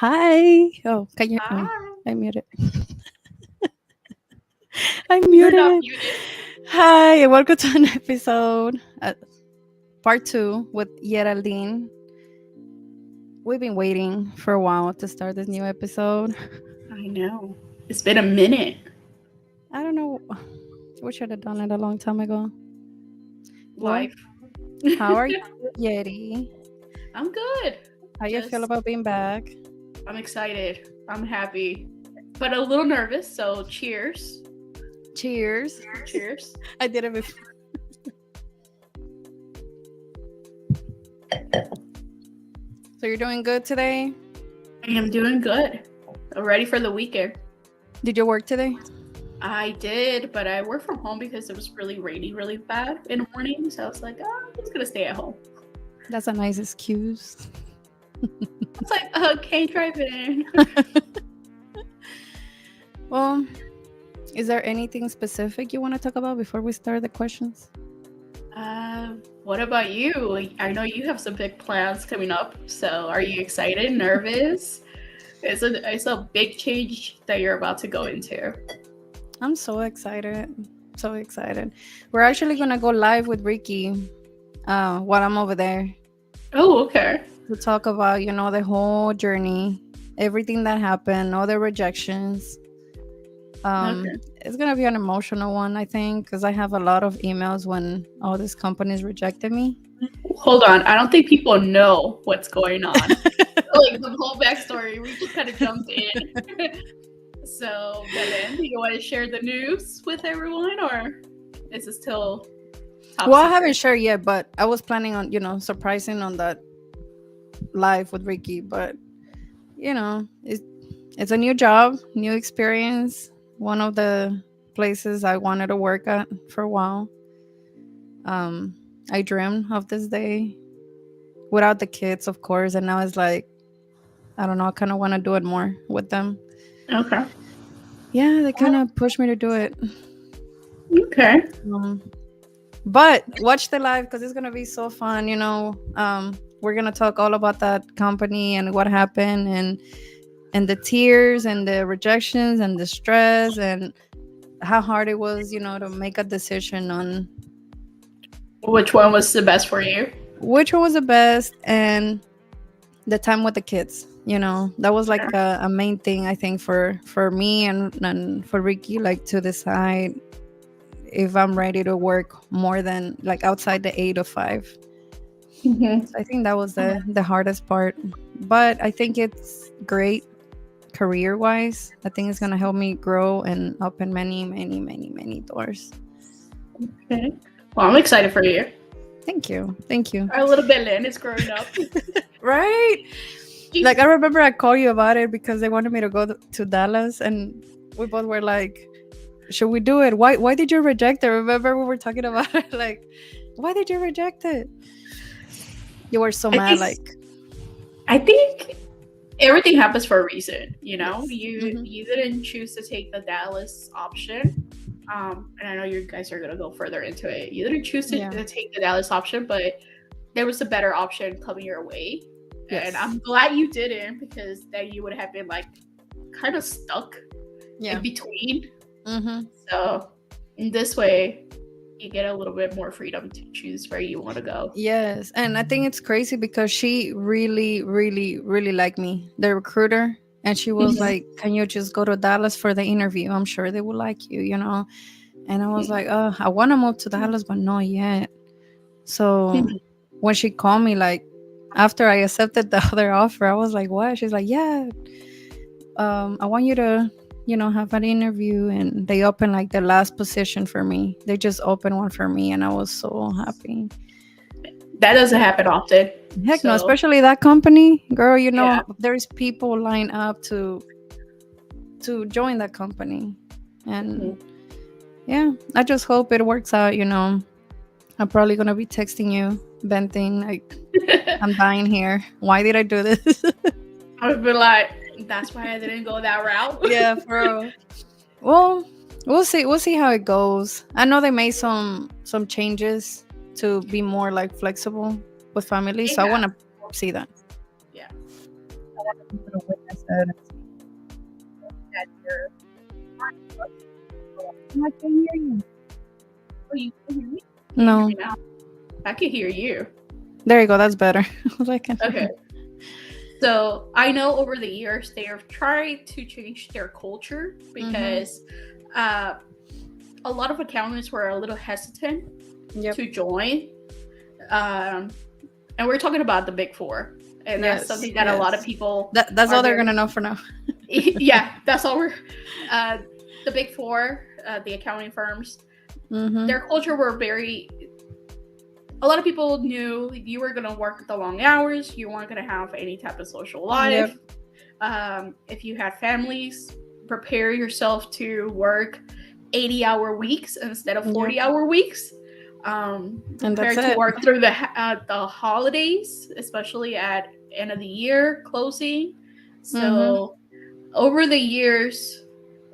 Hi. Oh, can you? Hi. I muted. I You're muted not it. muted. Hi, and welcome to an episode, part two with Geraldine. We've been waiting for a while to start this new episode. I know. It's been a minute. I don't know. We should have done it a long time ago. Well, Life. how are you, Yeti? I'm good. How you feel Just, about being back? I'm excited. I'm happy, but a little nervous. So, cheers. Cheers. Cheers. I did it before. So you're doing good today? I am doing good. I'm ready for the weekend. Did you work today? I did, but I worked from home because it was really rainy, really bad in the morning. So I was like, oh, I'm just gonna stay at home. That's a nice excuse. It's like, okay, drive in. Well, is there anything specific you want to talk about before we start the questions? What about you? I know you have some big plans coming up. So, are you excited? Nervous? It's a big change that you're about to go into. I'm so excited. So excited. We're actually going to go live with Ricky while I'm over there Oh, okay. to talk about, the whole journey, everything that happened, all the rejections. Okay. It's going to be an emotional one, I think, because I have a lot of emails when all these companies rejected me. Hold on. I don't think people know what's going on. Like the whole backstory, we just kind of jumped in. So, Belen, do you want to share the news with everyone, or is it still top Well, I secret? haven't shared yet, but I was planning on, surprising on that live with Ricky. But, it's a new job, new experience. One of the places I wanted to work at for a while. I dreamed of this day without the kids, of course. And now it's like, I don't know, I kind of want to do it more with them. Okay. Yeah, they kind of pushed me to do it. Okay. Um, but watch the live because it's gonna be so fun. We're gonna talk all about that company and what happened and the tears and the rejections and the stress and how hard it was, to make a decision on Which one was the best for you? which one was the best and the time with the kids. That was like a main thing I think for me and for Ricky, like to decide if I'm ready to work more than like outside the 8 to 5. Mm-hmm. So I think that was the hardest part. But I think it's great career wise. I think it's gonna help me grow and open many, many, many, many doors. Okay. Well, I'm excited for you. Thank you. Thank you. Our little Belen is growing up. Right? Like I remember I called you about it because they wanted me to go to Dallas and we both were like, should we do it? Why did you reject it? Remember we were talking about it? Like, why did you reject it? You were so mad, like I think everything happens for a reason. yes. You didn't choose to take the Dallas option. And I know you guys are gonna go further into it. You didn't choose to take the Dallas option, but there was a better option coming your way. Yes. And I'm glad you didn't, because then you would have been like kind of stuck in between. So in this way, you get a little bit more freedom to choose where you want to go. Yes. And I think it's crazy because she really, really, really liked me, the recruiter. And she was like, can you just go to Dallas for the interview? I'm sure they will like you, And I was like, oh, I want to move to Dallas, but not yet. So when she called me, like, after I accepted the other offer, I was like, what? She's like, yeah, I want you to, have an interview. And they opened like the last position for me. They just opened one for me. And I was so happy. That doesn't happen often. Heck no, especially that company, girl. There's people line up to join that company, and yeah, I just hope it works out. I'm probably gonna be texting you, venting, like I'm dying here. Why did I do this? I would be like, that's why I didn't go that route. Yeah, bro. Well, we'll see. We'll see how it goes. I know they made some changes to be more like flexible with families, so I want to see that. Yeah. I want people to witness That you're I can hear you. oh, you can hear me? Can you hear No. me now? I can hear you. There you go. That's better. I was like, Okay. So I know over the years they have tried to change their culture because uh, a lot of accountants were a little hesitant yep. to join. Um, and we're talking about the big four. And that's Yes. something that a lot of people That's are all they're very gonna know for now. yeah, that's all we're the big four, the accounting firms, their culture were very a lot of people knew you were going to work the long hours, you weren't going to have any type of social life. If you had families, prepare yourself to work 80-hour weeks instead of 40-hour weeks. Prepare to work through the holidays, especially at end of the year closing. So over the years,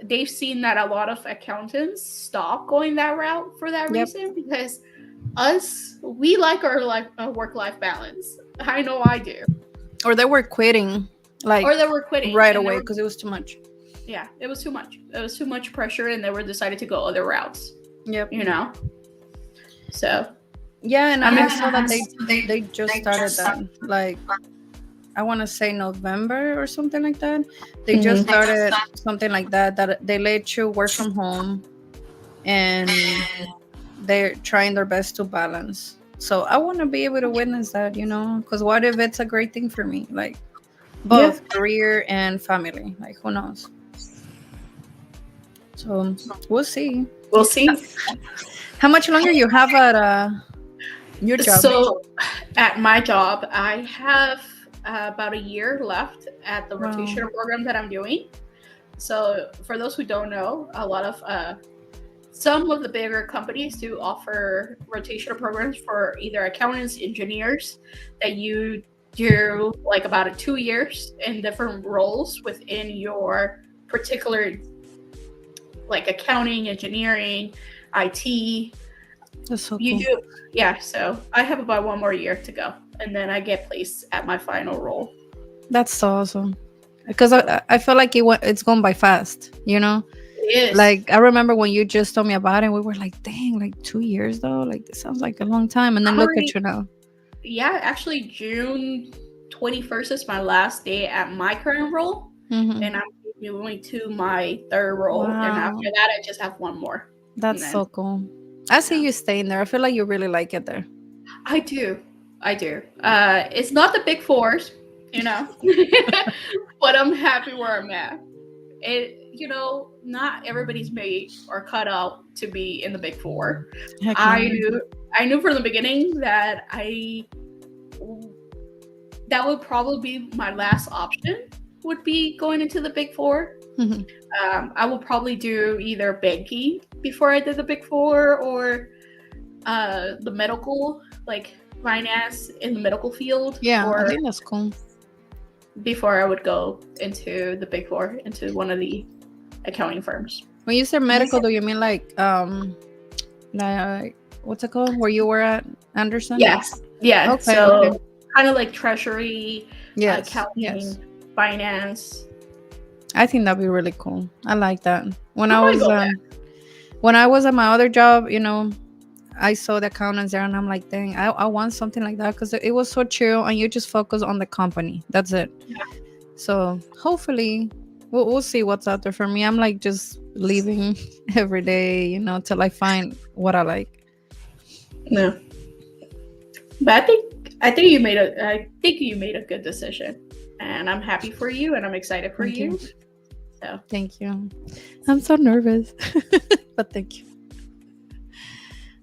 they've seen that a lot of accountants stop going that route for that reason, because we like our work-life balance. I know I do. Or they were quitting, or they were quitting right away because it was too much. Yeah, it was too much. It was too much pressure, and they were decided to go other routes. Yep. You know. So. Yeah, and I saw that they just started that, like, I want to say November or something like that. They just started something like that, that they let you work from home, and they're trying their best to balance. So I want to be able to witness that, because what if it's a great thing for me, like both career and family, like who knows. So we'll see. How much longer you have at your job? So at my job, I have about a year left at the rotational program that I'm doing. So for those who don't know, a lot of some of the bigger companies do offer rotational programs for either accountants, engineers, that you do like about 2 years in different roles within your particular, like accounting, engineering, IT. That's so you cool. do, yeah. So I have about 1 more year to go, and then I get placed at my final role. That's so awesome, because I feel like it's gone by fast, It is. Like I remember when you just told me about it, we were like, dang, like 2 years though, like it sounds like a long time. And then look at you now. Yeah, actually June 21st is my last day at my current role, and I'm moving to my third role. And after that I just have 1 more. That's so cool. I see you staying there. I feel like you really like it there. I do. It's not the big fours, but I'm happy where I'm at. Not everybody's made or cut out to be in the big four. I knew from the beginning that that would probably be my last option, would be going into the big four. I will probably do either banking before I did the big four, or the medical, like finance in the medical field. Yeah, I think that's cool. Before I would go into the big four, into one of the accounting firms. When you say medical, do you mean like what's it called? Where you were at Anderson? Yes. Yeah. Okay, so kind of like treasury, accounting, finance. I think that'd be really cool. I like that. When I was at my other job, I saw the accountants there, and I'm like, dang, I want something like that, because it was so chill, and you just focus on the company. That's it. Yeah. So hopefully we'll see what's out there for me. I'm like just leaving every day, till I find what I like. No, but I think you made a good decision, and I'm happy for you, and I'm excited for you. So thank you. I'm so nervous, but thank you.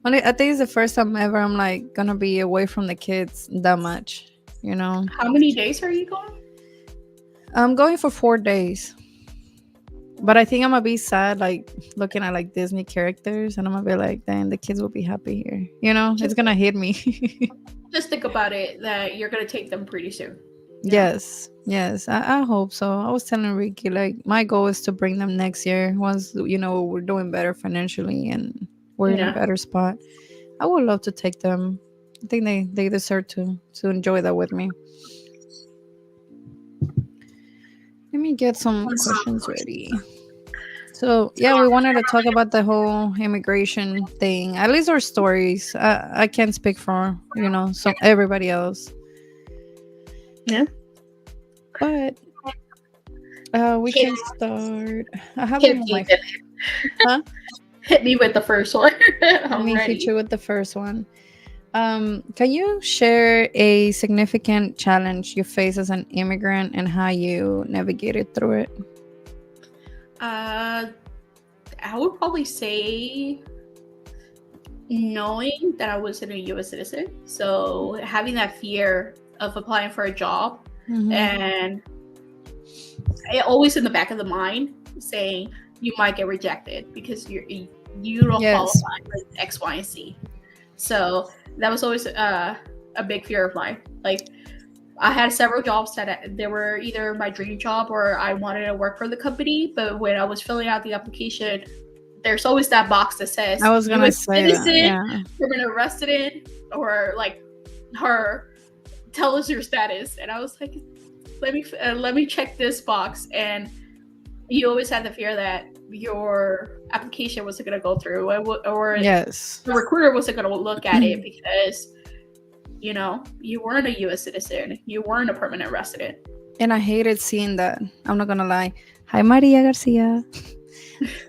I think it's the first time ever I'm like gonna be away from the kids that much, How many days are you going? I'm going for 4 days, but I think I'm gonna be sad, like looking at like Disney characters, and I'm gonna be like, dang, the kids will be happy here. It's gonna hit me. Just think about it, that you're gonna take them pretty soon. Yes, I hope so. I was telling Ricky, like, my goal is to bring them next year once we're doing better financially and we're in a better spot. I would love to take them. I think they deserve to enjoy that with me. Let me get some questions ready. So yeah, we wanted to talk about the whole immigration thing. At least our stories. I can't speak for some everybody else, Yeah. but we Hit, can start. I have hit them on me my. with Huh? hit me with the first one. Let I'm me hit ready. you with the first one. Can you share a significant challenge you face as an immigrant and how you navigated through it? Uh, I would probably say knowing that I wasn't a U.S. citizen, so having that fear of applying for a job, Mm-hmm. and always in the back of the mind saying you might get rejected because you don't Yes, qualify for X, Y, and Z. So that was always a big fear of mine. Like I had several jobs that they were either my dream job or I wanted to work for the company. But when I was filling out the application, there's always that box that I says was gonna U.S. say that. citizen, Yeah. permanent resident, or like her tell us your status. And I was like, let me check this box. And you always had the fear that your application wasn't going to go through, or Yes. the recruiter wasn't going to look at it because you weren't a U.S. citizen, you weren't a permanent resident. And I hated seeing that. I'm not gonna lie. Hi, Maria Garcia.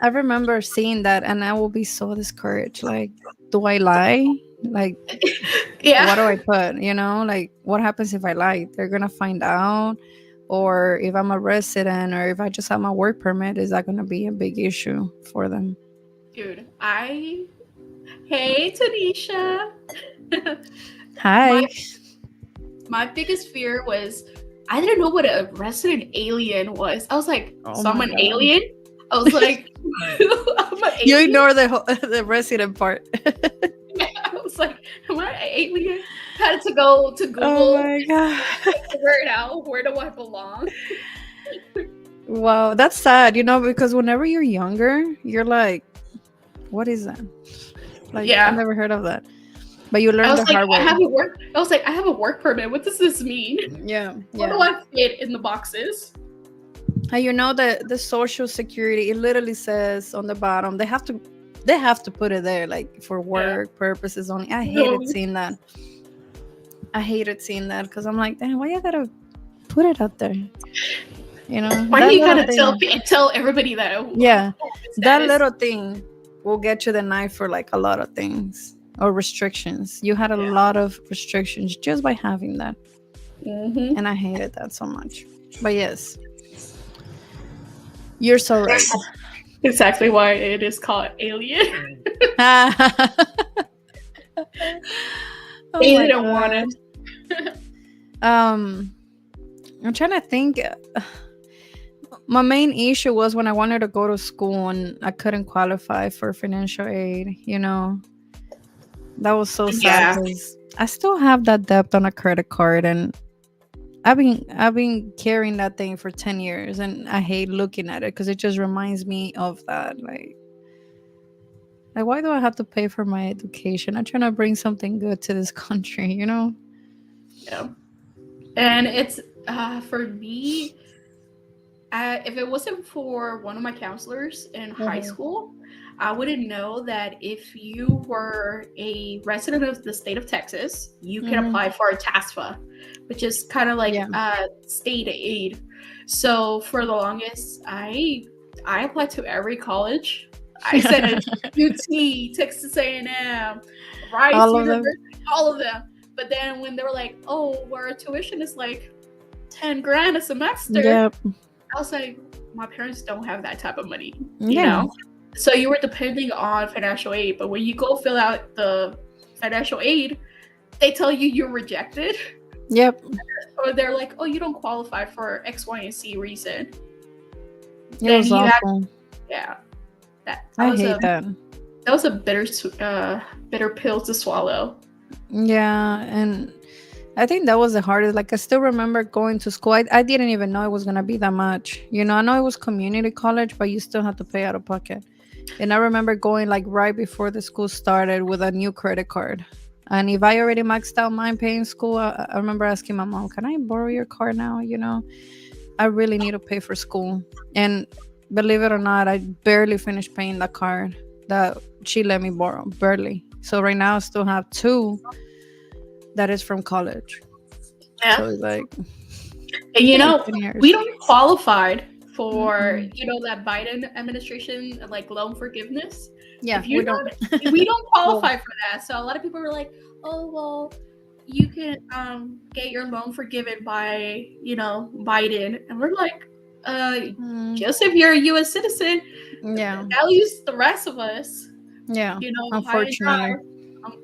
I remember seeing that, and I will be so discouraged. Like, do I lie? Like, Yeah, what do I put? Like, what happens if I lie? They're gonna find out. Or if I'm a resident, or if I just have my work permit, is that gonna be a big issue for them? dude. Hey, Tanisha. my Hi. my biggest fear was I didn't know what a resident alien was. I was like, Oh so I'm my an god. alien. I was like, I'm an You alien. ignore the resident part. I was like, am I an alien? Had to go to Oh Google my god. and figure it out. Where do I belong? Wow, that's sad, because whenever you're younger, you're like, what is that? Like, I Yeah. never heard of that. But you I learn was the like, hard way. I have a work permit. What does this mean? Yeah, Where yeah. do I fit in the boxes? And the social security, it literally says on the bottom, they have to put it there, like for Yeah. work purposes only. I hated No. seeing that. I hated seeing that because I'm like, damn, why you gotta put it out there? Why do That you little gotta thing. tell everybody that Yeah, that status? little thing will get you the knife for like a lot of things or restrictions. You had a Yeah. lot of restrictions just by having that, Mm-hmm. and I hated that so much. But yes, you're so right. Exactly why it is called alien. Oh They my didn't want god. it. Um, I'm trying to think. My main issue was when I wanted to go to school and I couldn't qualify for financial aid. That was so sad Yeah. because I still have that debt on a credit card, and I've been carrying that thing for 10 years, and I hate looking at it because it just reminds me of that. Like, why do I have to pay for my education? I'm trying to bring something good to this country. Yeah. And it's for me, if it wasn't for one of my counselors in high Mm-hmm. school, I wouldn't know that if you were a resident of the state of Texas, you can Mm-hmm. apply for a TASFA, which is kind of like Yeah. state aid. So for the longest, I applied to every college. I sent a UT, Texas A&M, Rice All of them. University, all of them. But then when they were like, "Oh, our tuition is like 10 grand a semester," Yep. I was like, my parents don't have that type of money, Yeah. So you were depending on financial aid, but when you go fill out the financial aid, they tell you you're rejected, Yep. or they're like, "Oh, you don't qualify for X, Y, and Z reason." It Then was you have, awful. yeah, that I was hate that. a bitter pill to swallow. Yeah, and I think that was the hardest. Like, I still remember going to school. I didn't even know it was gonna be that much. I know it was community college, but you still had to pay out of pocket. And I remember going like right before the school started with a new credit card. And if I already maxed out mine paying school, I remember asking my mom, "Can I borrow your card now?" I really need to pay for school. And believe it or not, I barely finished paying the card that she let me borrow. Barely. So right now I still have two that is from college. Yeah. So it's like And like 10 we years. don't qualified for, Mm-mm. that Biden administration like loan forgiveness. Yeah, If we you're don't. not, we don't Well, qualify for that. So a lot of people were like, "Oh, well, you can get your loan forgiven by, Biden." And we're like, "Uh, mm, just if you're a US citizen, yeah, at least the rest of us, yeah. high and Unfortunately, dry, um,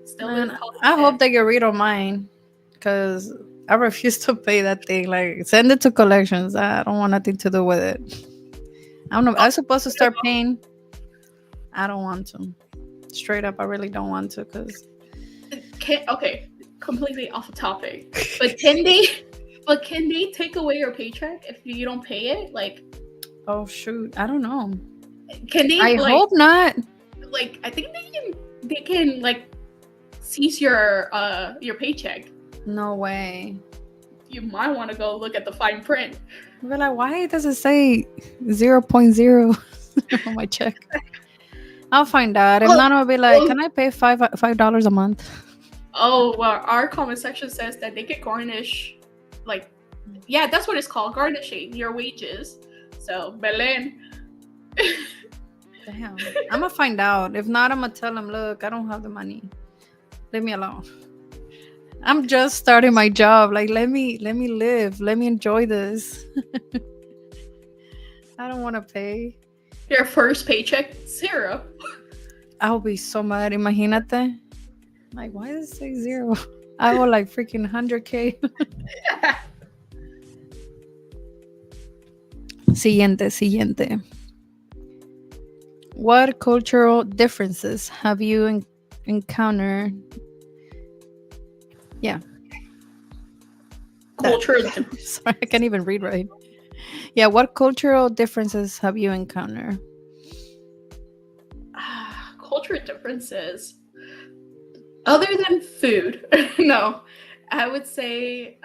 still man, in college I debt." hope they get rid of mine because I refuse to pay that thing. Like, send it to collections. I don't want nothing to do with it. I don't know. I was supposed to start paying. I don't want to. Straight up, I really don't want to because. Okay, completely off topic. But can they? But can they take away your paycheck if you don't pay it? Like, Oh shoot! I don't know. can they I hope not. I think they can like seize your paycheck. No way. You might want to go look at the fine print. But like, why does it say 0.0 on my check? I'll find out. If Well, not, I'll be like, well, can I pay $5 a month? well, our comment section says that they could garnish, like, yeah, that's what it's called, garnishing your wages. So, Belen. Damn. I'm gonna find out. If not, I'm gonna tell them, look, I don't have the money. Leave me alone. I'm just starting my job. Like, let me live. Let me enjoy this. I don't want to pay. Your first paycheck, 0. I'll be so mad. Imagínate. Like, why does it say 0? I owe like freaking 100K. Siguiente. What cultural differences have you encountered? Yeah. Culture. Sorry, I can't even read right. Yeah, what cultural differences have you encountered? Culture differences. Other than food, no, I would say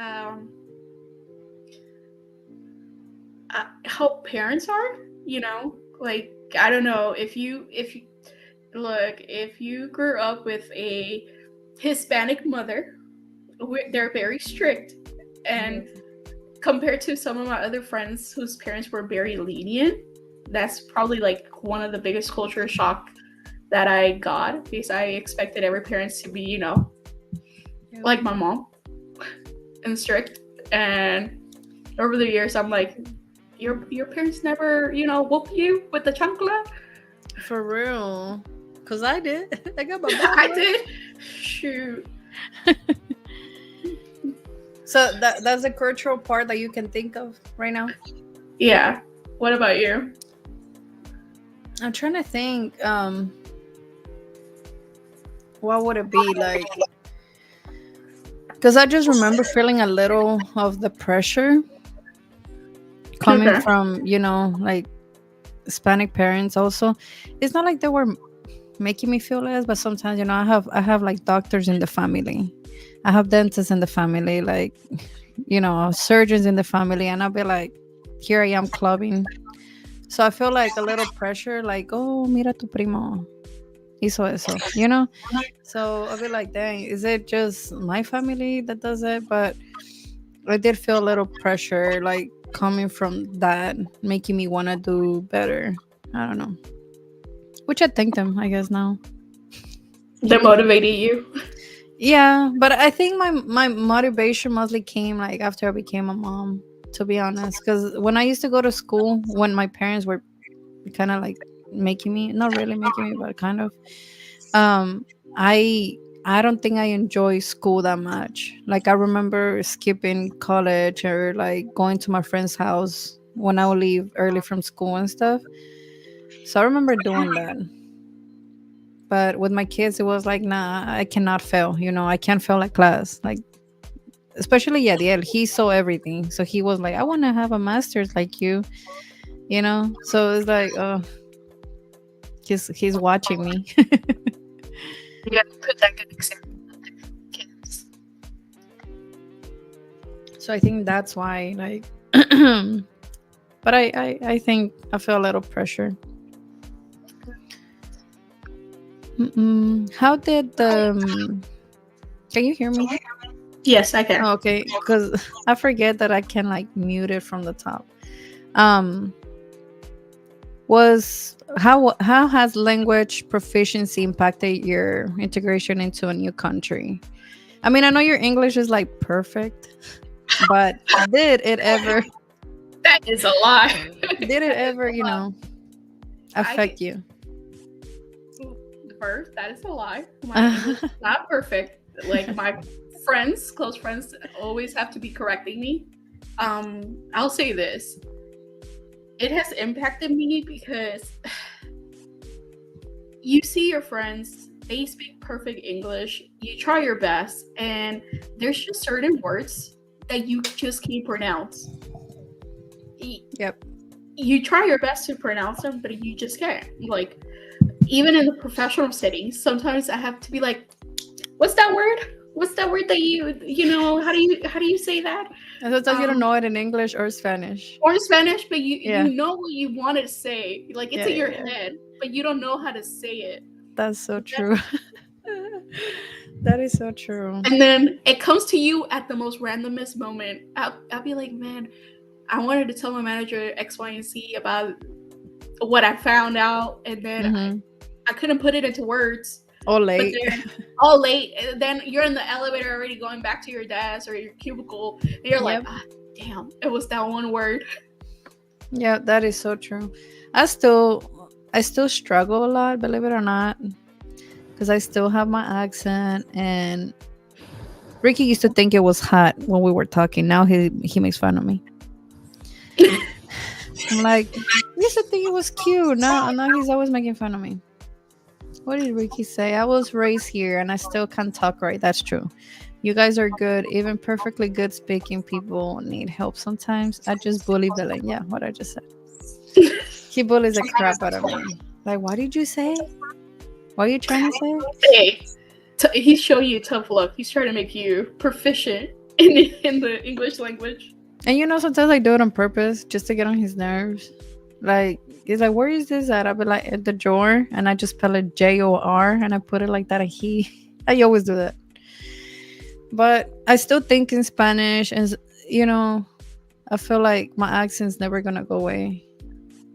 how parents are. Like, I don't know if you look, if you grew up with a Hispanic mother, they're very strict, and compared to some of my other friends whose parents were very lenient, that's probably like one of the biggest culture shock that I got, because I expected every parent to be, like my mom and strict. And over the years, I'm like, your parents never, whoop you with the chancla? For real. Because I did. I got my I did. Shoot. So that's a cultural part that you can think of right now? Yeah. What about you? I'm trying to think. What would it be like? Because I just remember feeling a little of the pressure coming Okay. from, like Hispanic parents also. It's not like they were making me feel less, but sometimes, I have like doctors in the family. I have dentists in the family, like, surgeons in the family, and I'll be like, here I am clubbing. So I feel like a little pressure, like, oh, mira tu primo hizo eso. So I'll be like, dang, is it just my family that does it? But I did feel a little pressure, like coming from that, making me want to do better. I don't know. Which I thank them, I guess, now. They motivated you. Yeah, but I think my motivation mostly came like after I became a mom, to be honest. Because when I used to go to school, when my parents were kind of like making me, not really making me, but kind of, um, I don't think I enjoy school that much. Like I remember skipping college or like going to my friend's house when I would leave early from school and stuff. So I remember doing that. But with my kids, it was like, nah, I cannot fail. I can't fail at class. Like, especially Yadiel, he saw everything. So he was like, I want to have a master's like you. So it's like, oh, he's watching me. You got to put that good example in the kids. So I think that's why, like, But I think I feel a little pressure. How did the can you hear me? Yes, I can. Oh, okay, because I forget that I can like mute it from the top. Um, was how has language proficiency impacted your integration into a new country? I mean, I know your English is like perfect, but did it ever That is a lie. did it ever, I affect you? first, that is a lie. My English is not perfect. Like my friends, close friends, always have to be correcting me. I'll say this: it has impacted me because you see your friends, they speak perfect English. You try your best, and there's just certain words that you just can't pronounce. Yep. You try your best to pronounce them, but you just can't. Like, even in the professional settings, sometimes I have to be like, "What's that word? What's that word that how do you say that?" And sometimes you don't know it in English or Spanish. Or in Spanish, but you Yeah. you know what you want to say. Like it's Yeah, in your yeah, yeah. head, but you don't know how to say it. That's so true. That is so true. And then it comes to you at the most randomest moment. I'll be like, man, I wanted to tell my manager X, Y, and Z about what I found out, and then Mm-hmm. I couldn't put it into words. All But late. then all late, and then you're in the elevator already going back to your desk or your cubicle, and you're like, Yep. damn, it was that one word. Yeah, that is so true. I still struggle a lot, believe it or not, because I still have my accent. And Ricky used to think it was hot when we were talking. Now he makes fun of me. I'm like, we used to think it was cute. Now he's always making fun of me. What did Ricky say? I was raised here and I still can't talk right. That's true. You guys are good. Even perfectly good speaking people need help sometimes. I just bully Belen. Yeah, what I just said. He bullies the crap out of me. Like, what did you say? What are you trying to say? Hey, he's showing you tough love. He's trying to make you proficient in the English language. And sometimes I do it on purpose just to get on his nerves. Like, he's like, where is this at? I'll be like, at the drawer. And I just spell it JOR and I put it like that. I always do that. But I still think in Spanish. And, you know, I feel like my accent's never going to go away.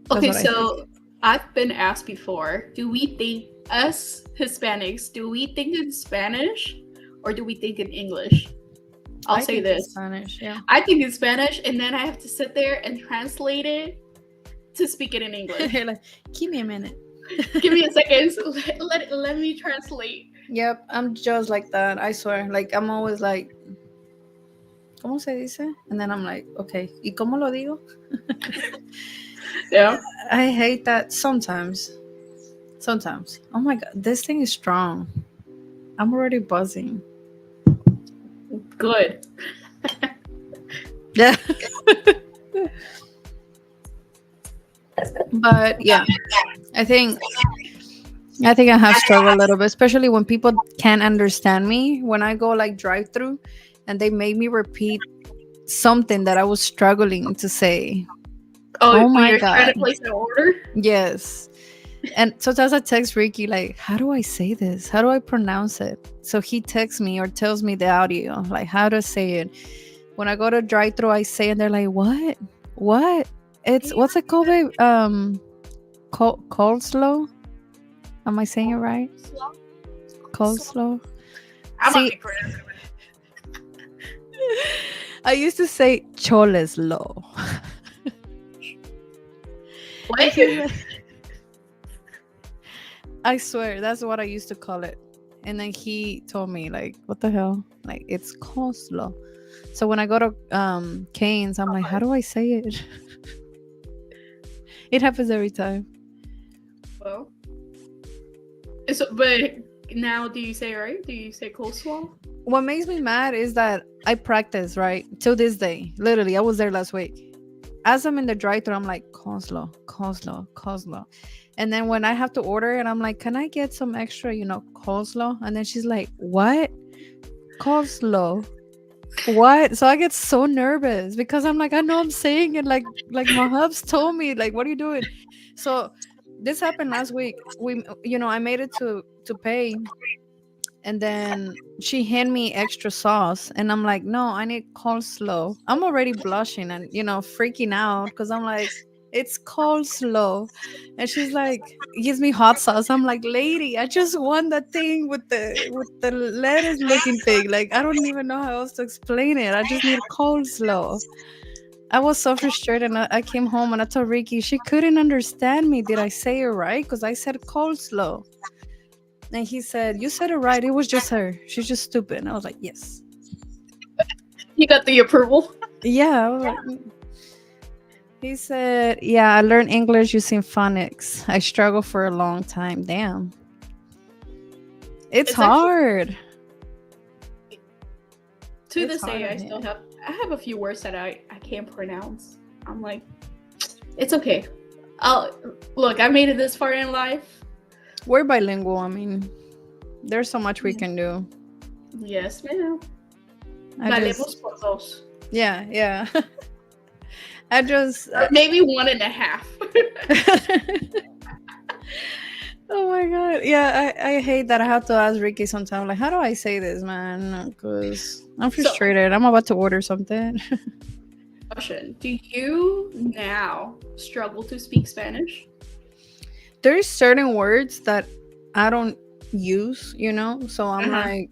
That's Okay, what I think. so I've been asked before, do we think us Hispanics, do we think in Spanish or do we think in English? I'll I say think in this. Spanish, yeah. I think in Spanish, and then I have to sit there and translate it to speak it in English. Like, give me a minute. Give me a second. Let me translate. Yep, I'm just like that. I swear. Like, I'm always like, ¿cómo se dice? And then I'm like, okay, ¿y cómo lo digo? Yeah. I hate that sometimes. Sometimes. Oh my god, this thing is strong. I'm already buzzing. Good. Yeah. But yeah, I think I have struggled a little bit, especially when people can't understand me. When I go like drive through and they make me repeat something that I was struggling to say. Oh, Oh when my you're trying god. to place an order? Yes. And sometimes I text Ricky like, how do I say this? How do I pronounce it? So he texts me or tells me the audio, like how to say it. When I go to drive through, I say and they're like, what? What? It's what's it called, babe? Coleslaw? Am I saying it right? Coleslaw. I'm not See, be pronouncing I used to say choleslo. What? I swear, that's what I used to call it. And then he told me, like, what the hell? Like, it's coleslaw. So when I go to Canes, I'm like, how do I say it? It happens every time. Well, but now do you say it right? Do you say coleslaw? What makes me mad is that I practice, right? Till this day. Literally, I was there last week. As I'm in the drive-thru, I'm like, coleslaw, coleslaw, coleslaw. And then when I have to order it, I'm like, can I get some extra, coleslaw? And then she's like, what? Coleslaw. What? So I get so nervous because I'm like, I know I'm saying it like my hubs told me, like, what are you doing? So this happened last week. I made it to pay, and then she handed me extra sauce, and I'm like, no, I need coleslaw. I'm already blushing and freaking out because I'm like, it's coleslaw. And she's like, gives me hot sauce. I'm like, lady, I just want that thing with the lettuce looking thing. Like, I don't even know how else to explain it. I just need coleslaw. I was so frustrated, and I came home and I told Ricky she couldn't understand me. Did I say it right? Because I said coleslaw. And he said, you said it right. It was just her. She's just stupid. And I was like, yes. You got the approval. Yeah. I was like, He said, yeah, I learned English using phonics. I struggled for a long time. Damn. It's It's actually hard. to It's this hard day. on here. I have a few words that I can't pronounce. I'm like, it's okay. I'll look. I made it this far in life. We're bilingual. I mean, there's so much we can do. Yes, ma'am. I just, Valemos por dos. yeah, yeah. I just, Or maybe 1.5. oh my God. Yeah, I hate that I have to ask Ricky sometimes, like, how do I say this, man? Because I'm So, frustrated. I'm about to order something. question: do you now struggle to speak Spanish? There's certain words that I don't use, so I'm Uh-huh. like,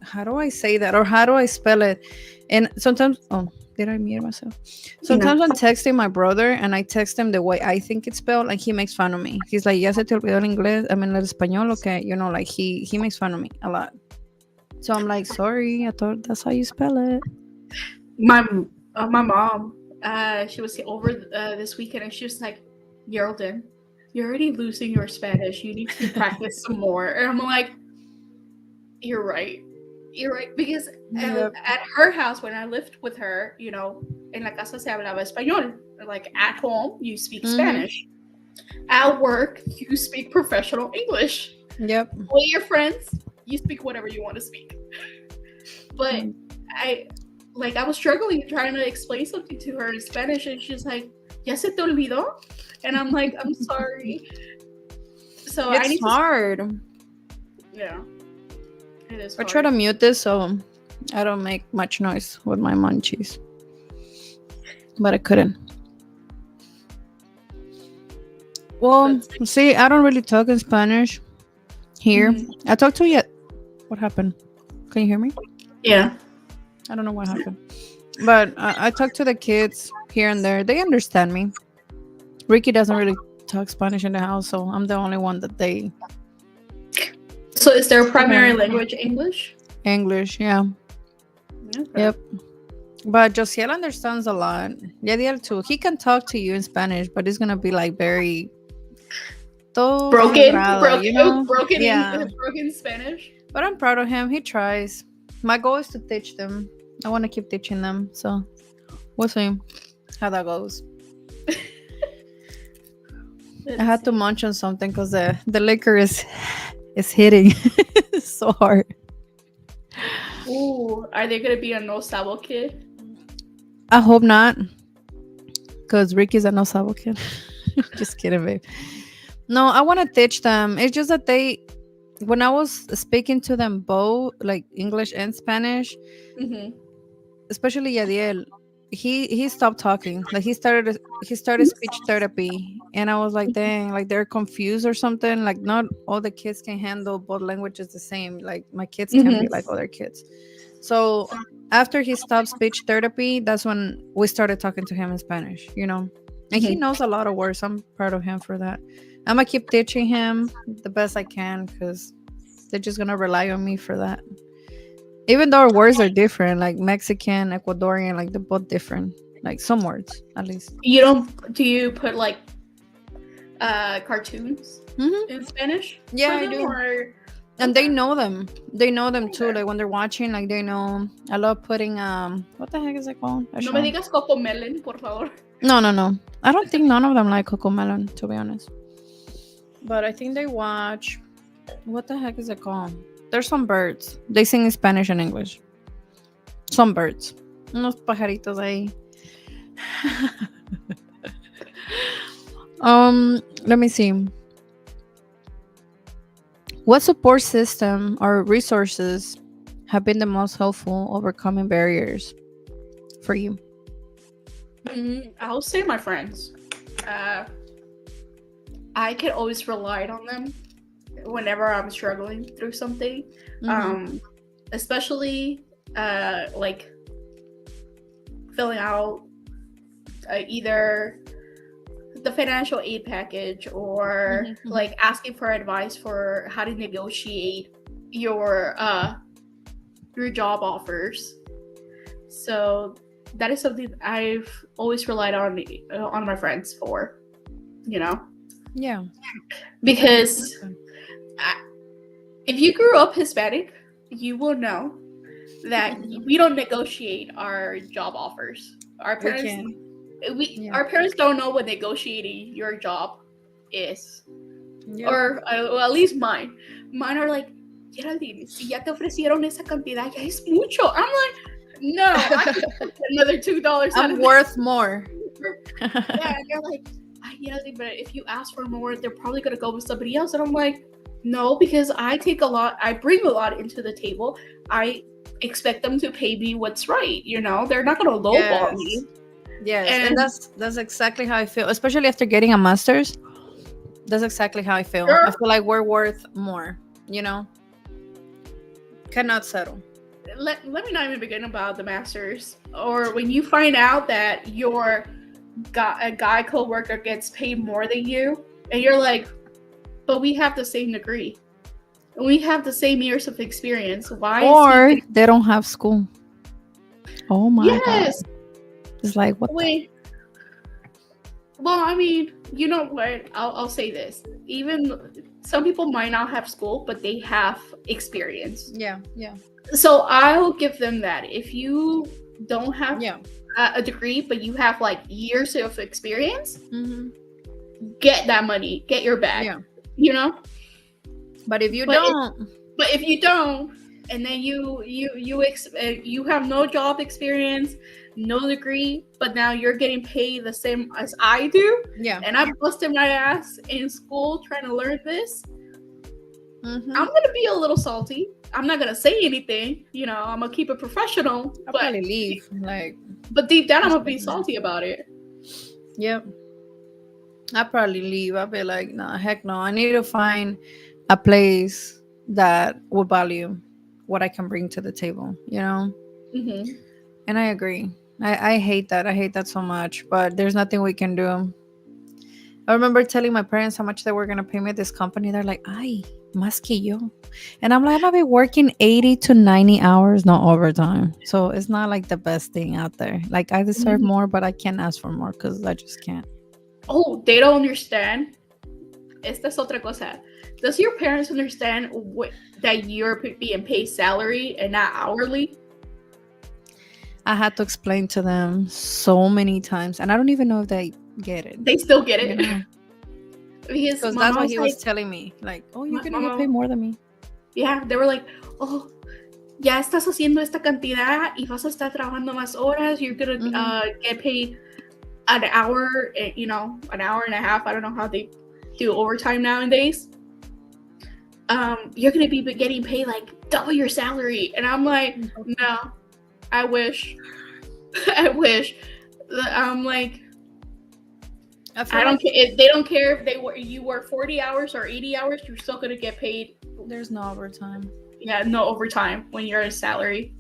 how do I say that, or how do I spell it? And sometimes, oh, did I mute myself? No. Sometimes I'm texting my brother and I text him the way I think it's spelled, like he makes fun of me. He's like, ya se te olvidó el inglés, I mean el español, okay, like he makes fun of me a lot. So I'm like, sorry, I thought that's how you spell it. My mom, she was over this weekend, and she was like, "Geraldine, you're already losing your Spanish. You need to practice some more." And I'm like, "You're right. You're right." Because Yep. at her house, when I lived with her, en la casa se hablaba español. Like at home, you speak Mm-hmm. Spanish. At work, you speak professional English. Yep. With your friends, you speak whatever you want to speak. But I was struggling trying to explain something to her in Spanish, and she's like, "Ya se te olvidó?" And I'm like, "I'm sorry." So I It's need to. hard. Yeah, it is I hard. try to mute this so I don't make much noise with my munchies, but I couldn't. Well, see, I don't really talk in Spanish here. Mhm. I talk to you. What happened? Can you hear me? Yeah. I don't know what happened. But I talk to the kids here and there. They understand me. Ricky doesn't really talk Spanish in the house, so I'm the only one that they So is their primary Yeah. language English? English, yeah. Okay. Yep. But Josiel understands a lot. Yadiel too. He can talk to you in Spanish, but it's gonna be like very todo cuadrado, Yeah. Broken Spanish. But I'm proud of him. He tries. My goal is to teach them. I want to keep teaching them. So we'll see how that goes. I had to munch on something because the liquor is hitting so hard. Ooh, are they gonna be a no sabo kid? I hope not, because Ricky's a no sabo kid. Just kidding, babe. No, I want to teach them. It's just that when I was speaking to them both, like English and Spanish, Mm-hmm. especially Yadiel, he stopped talking. Like he started speech therapy, and I was like, dang, like they're confused or something. Like not all the kids can handle both languages the same. Like my kids can't be like other kids. So after he stopped speech therapy, that's when we started talking to him in Spanish. And he knows a lot of words. I'm proud of him for that. I'm gonna keep teaching him the best I can because they're just gonna rely on me for that. Even though our words are different, like Mexican, Ecuadorian, like they're both different. Like some words, at least. You don't? Do you put like cartoons in Spanish? Yeah, for I them, do. Or And they know them. They know them too. Like when they're watching, like they know. I love putting what the heck is it called? no me digas Coco Melon, por favor. No. I don't think none of them like Coco Melon, to be honest. But I think they watch. What the heck is it called? There's some birds. They sing in Spanish and English. Some birds. Unos pajaritos ahí. Let me see. What support system or resources have been the most helpful overcoming barriers for you? I'll say my friends. Uh, I can always rely on them whenever I'm struggling through something. Mhm. Especially like filling out either the financial aid package or Mhm, mhm. like asking for advice for how to negotiate your job offers. So that is something I've always relied on my friends for, you know, Yeah. because I, if you grew up Hispanic, you will know that we don't negotiate our job offers. Our We parents, can. Yeah. our parents don't know what negotiating your job is, Yep. or well, at least mine. Mine are like, Geraldine, si ya te ofrecieron esa cantidad, ya es mucho. I'm like, no, I can get another $2 out I'm of this. worth more. Yeah, and they're like, Geraldine, but if you ask for more, they're probably gonna go with somebody else. And I'm like, no, because I bring a lot into the table. I expect them to pay me what's right. They're not gonna lowball Yes. me. Yes. And And that's exactly how I feel, especially after getting a master's. That's exactly how I feel. I girl, feel like we're worth more, you know? Cannot settle. let me not even begin about the masters or when you find out that a guy coworker gets paid more than you, and you're like, but we have the same degree, we have the same years of experience. Why is he Or getting? they don't have school. Oh my God. Yes, It's like, what the? wait. Well, I mean, you know what? I'll say this. Even some people might not have school, but they have experience. Yeah. Yeah. So I'll give them that. If you don't have Yeah. a degree, but you have like years of experience, Hmm. get that money, get your bag. Yeah. You know. But if you But if, don't, but if you don't, and then you have no job experience, no degree, but now you're getting paid the same as I do, yeah. and I busted my ass in school trying to learn this, Hmm. I'm gonna be a little salty. I'm not gonna say anything, I'm gonna keep it professional, I'll but probably leave. Like, deep down I'm what's gonna the be point? salty about it. Yep. I'll probably leave. I'll be like, nah, heck no. I need to find a place that will value what I can bring to the table, you know? Hmm. And I agree. I hate that. I hate that so much. But there's nothing we can do. I remember telling my parents how much they were gonna pay me at this company. They're like, "Ay, más que yo," and I'm like, "I'm gonna be working 80 to 90 hours, no overtime." So it's not like the best thing out there. Like I deserve more, but I can't ask for more because I just can't. Oh, they don't understand. Esta es otra cosa. Does your parents understand that you're being paid salary and not hourly? I had to explain to them so many times, and I don't even know if they get it. They still get You it. know, Because because my that's mom what was he like, was telling me. Like, "Oh, you're my gonna get paid mom, more than me." yeah, they were like, oh, ya estás haciendo esta cantidad y vas a estar trabajando más horas. You're gonna Hmm. get paid an hour, an hour and a half. I don't know how they do overtime nowadays. You're gonna be getting paid like double your salary, and I'm like, no, I wish, I wish. I'm like, I feel I don't like care if they don't care if you work 40 hours or 80 hours, you're still gonna get paid. there's no overtime. Yeah, no overtime when you're a salary.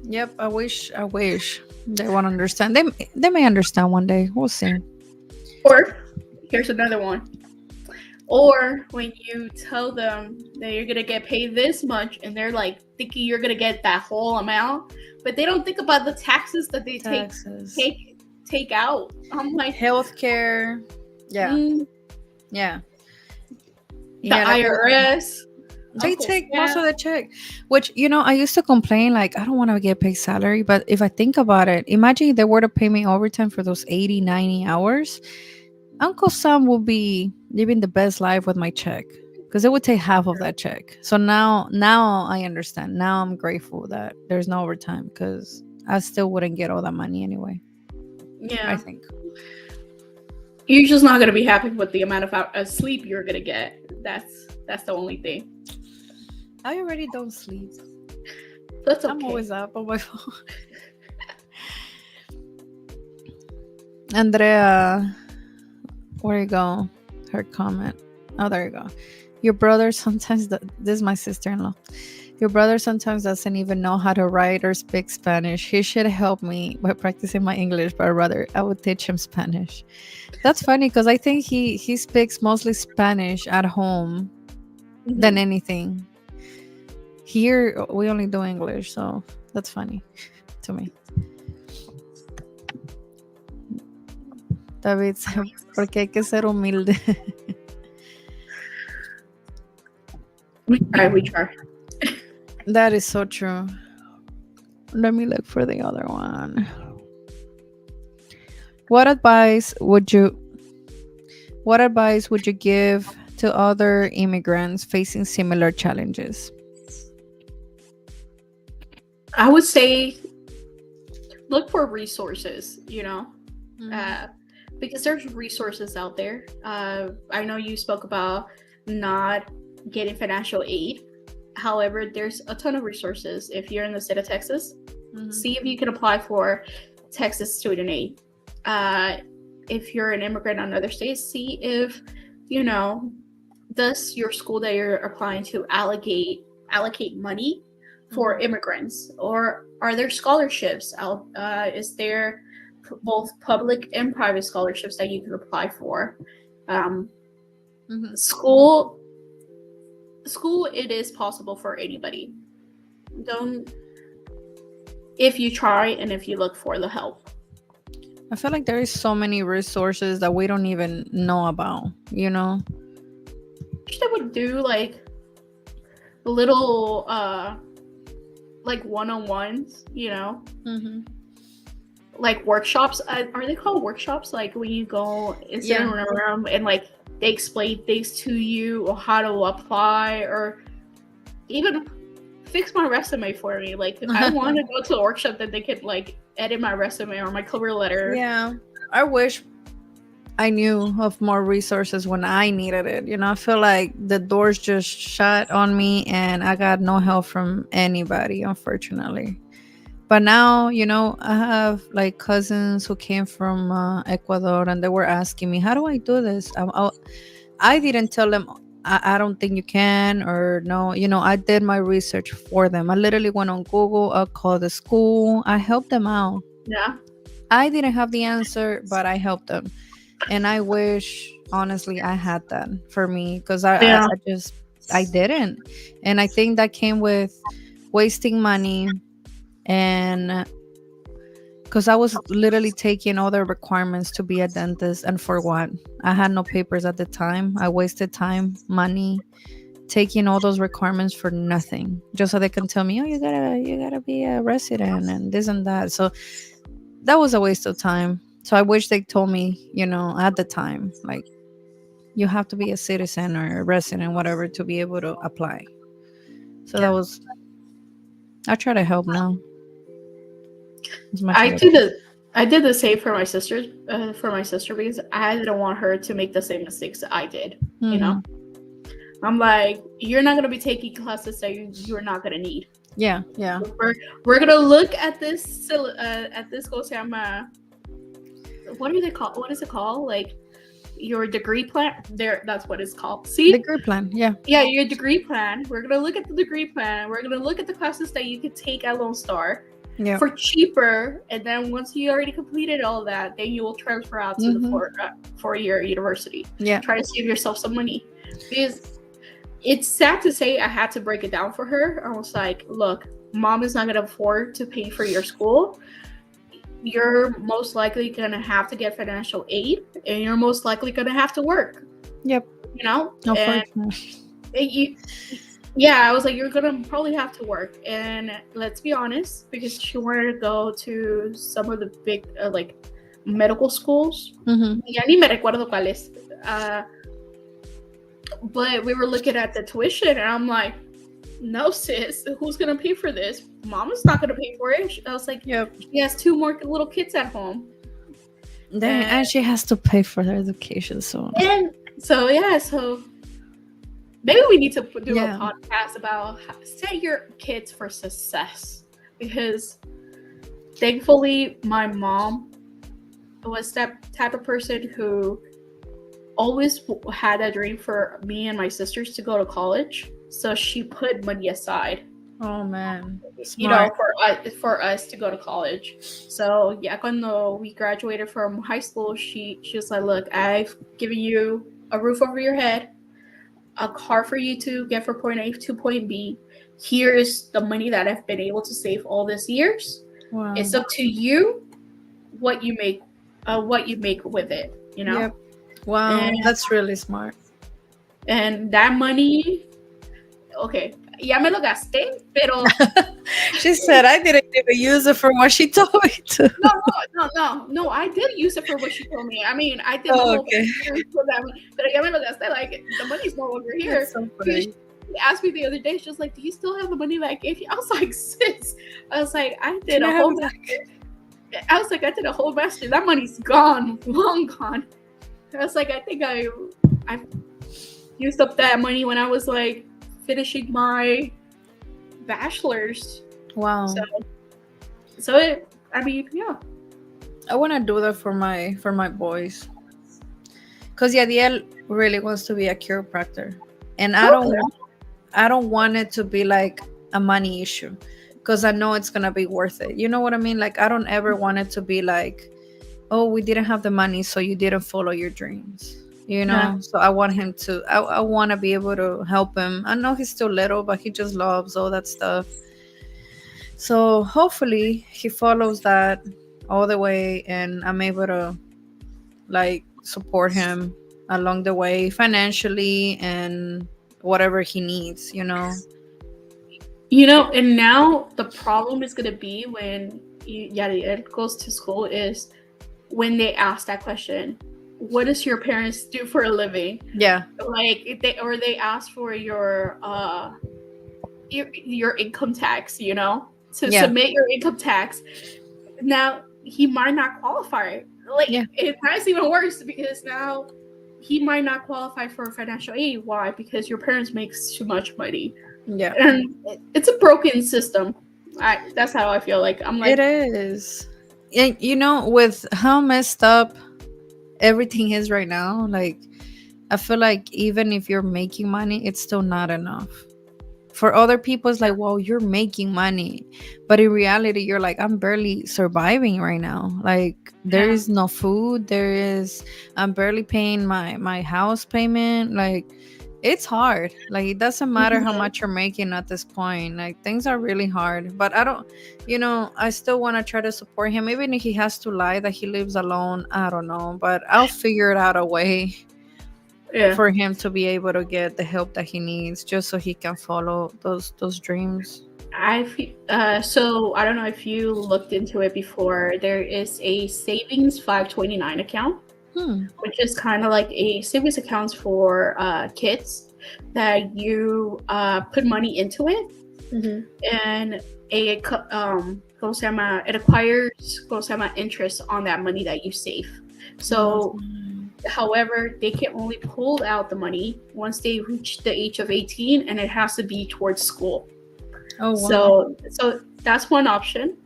Yep, I wish. I wish they won't understand. They may understand one day. We'll see. Or here's another one. Or when you tell them that you're gonna get paid this much, and they're like thinking you're gonna get that whole amount, but they don't think about the taxes that they Taxes, take out. I'm like, healthcare. Yeah, yeah, the yeah. Like IRS, they Uncle take most Sam. of the check. Which I used to complain like I don't want to get paid salary, but if I think about it, imagine if they were to pay me overtime for those 80, 90 hours. Uncle Sam will be living the best life with my check. because it would take half of that check. So now I understand. Now I'm grateful that there's no overtime because I still wouldn't get all that money anyway. I Yeah. think. You're just not gonna be happy with the amount of sleep you're gonna get. That's the only thing. I already don't sleep. That's I'm okay. always up on my phone. Andrea, where you go? Her comment. Oh, there you go. Your brother sometimes, this is my sister in law. Your brother sometimes doesn't even know how to write or speak Spanish. He should help me by practicing my English, but rather I would teach him Spanish. That's funny because I think he speaks mostly Spanish at home than Mhm. anything. Here we only do English, so that's funny to me. David, porque hay que ser humilde. We try. We try. That is so true. Let me look for the other one. What advice would you what advice would you give to other immigrants facing similar challenges? I would say look for resources. Uh, because there's resources out there. I know you spoke about not getting financial aid. However, there's a ton of resources. If you're in the state of Texas, see if you can apply for Texas student aid. If you're an immigrant on other states, see if, does your school that you're applying to allocate money for immigrants, or are there scholarships out? Is there both public and private scholarships that you can apply for? School, it is possible for anybody. Don't If you try and if you look for the help. I feel like there is so many resources that we don't even know about, Wish they would do like little like one-on-ones, like workshops. Are they called workshops? Like when you go and sit in a room and like they explain things to you or how to apply, or even fix my resume for me. Like I want to go to a workshop that they could like edit my resume or my cover letter. Yeah, I wish I knew of more resources when I needed it. I feel like the doors just shut on me and I got no help from anybody, unfortunately. But now, I have like cousins who came from Ecuador and they were asking me, how do I do this? I didn't tell them, I don't think you can, or no, I did my research for them. I literally went on Google, I called the school, I helped them out. Yeah. I didn't have the answer, but I helped them. And I wish, honestly, I had that for me because I didn't. And I think that came with wasting money, and because I was literally taking all the requirements to be a dentist, and for what? I had no papers at the time. I wasted time, money, taking all those requirements for nothing, just so they can tell me, oh, you gotta be a resident and this and that. So that was a waste of time. So I wish they told me, at the time, like, you have to be a citizen or a resident, whatever, to be able to apply. So that was, I try to help now as much as I can. I did the same for my sister, because I didn't want her to make the same mistakes that I did. I'm like, you're not gonna be taking classes that you're not gonna need. Yeah. We're gonna look at this ¿cómo se llama? What do they call? What is it called? Like your degree plan? There, that's what it's called. See, degree plan. Yeah, your degree plan. We're gonna look at the degree plan. We're gonna look at the classes that you could take at Lone Star for cheaper, and then once you already completed all that, then you will transfer out to the four-year university. Yeah, try to save yourself some money, because it's sad to say I had to break it down for her. I was like, look, mom is not going to afford to pay for your school. You're most likely going to have to get financial aid, and you're most likely going to have to work. Yep. I was like, you're going to probably have to work. And let's be honest, because she wanted to go to some of the big, like, medical schools. Mm-hmm. Ya ni me recuerdo cuáles. But we were looking at the tuition, and I'm like, no, sis, who's gonna pay for this? Mama's not gonna pay for it. I was like, Yep. she has 2 more little kids at home. Dang, and she has to pay for their education soon. And so maybe we need to do Yeah. a podcast about how, set your kids for success, because thankfully my mom was that type of person who always had a dream for me and my sisters to go to college. So she put money aside, Oh man. you know, Smart. for us to go to college. So yeah, cuando we graduated from high school, she was like, look, I've given you a roof over your head, a car for you to get from point A to point B. Here is the money that I've been able to save all these years. Wow. It's up to you what you make with it, you know. Yep. Wow, And, that's really smart. and that money, okay, ya me lo gasté, pero She said I didn't even use it for what she told me to. no, I did use it for what she told me. I mean, I did the Oh, whole okay. for that one, but ya me lo gasté, like the money's no longer here. That's so funny. She asked me the other day, she was like, do you still have the money that I gave you? I was like, sis, I was like, I did Can I a have whole it back? I was like, I did a whole master. That money's gone, long gone. I was like, I think I used up that money when I was like finishing my bachelor's. Wow. So it, I mean, yeah. I want to do that for my boys. Cause Yadiel really wants to be a chiropractor, and I don't want it to be like a money issue, because I know it's gonna be worth it. You know what I mean? Like I don't ever want it to be like, oh, we didn't have the money, so you didn't follow your dreams. You know? Yeah. So I want him to. I want to be able to help him. I know he's still little, but he just loves all that stuff. So hopefully he follows that all the way, and I'm able to like support him along the way financially and whatever he needs, you know. You know, and now the problem is going to be when Yadiel goes to school is when they ask that question, what does your parents do for a living? Yeah. Like if they ask for your income tax, you know, to submit your income tax. Now he might not qualify. Like it's even worse, because now he might not qualify for financial aid. Why? Because your parents make too much money. Yeah. And it's a broken system. That's how I feel. Like I'm like, it is. And you know, with how messed up everything is right now, like I feel like even if you're making money, it's still not enough. For other people, it's like, well, you're making money, but in reality, you're like, I'm barely surviving right now. Like there is no food, I'm barely paying my house payment. Like it's hard. Like it doesn't matter how much you're making at this point. Like things are really hard. But I don't, I still want to try to support him, even if he has to lie that he lives alone. I don't know, but I'll figure it out a way for him to be able to get the help that he needs, just so he can follow those dreams. So I don't know if you looked into it before. There is a savings 529 account, which is kind of like a savings account for kids that you put money into it, and it acquires interest on that money that you save. So however, they can only pull out the money once they reach the age of 18, and it has to be towards school. Oh, wow. So that's one option.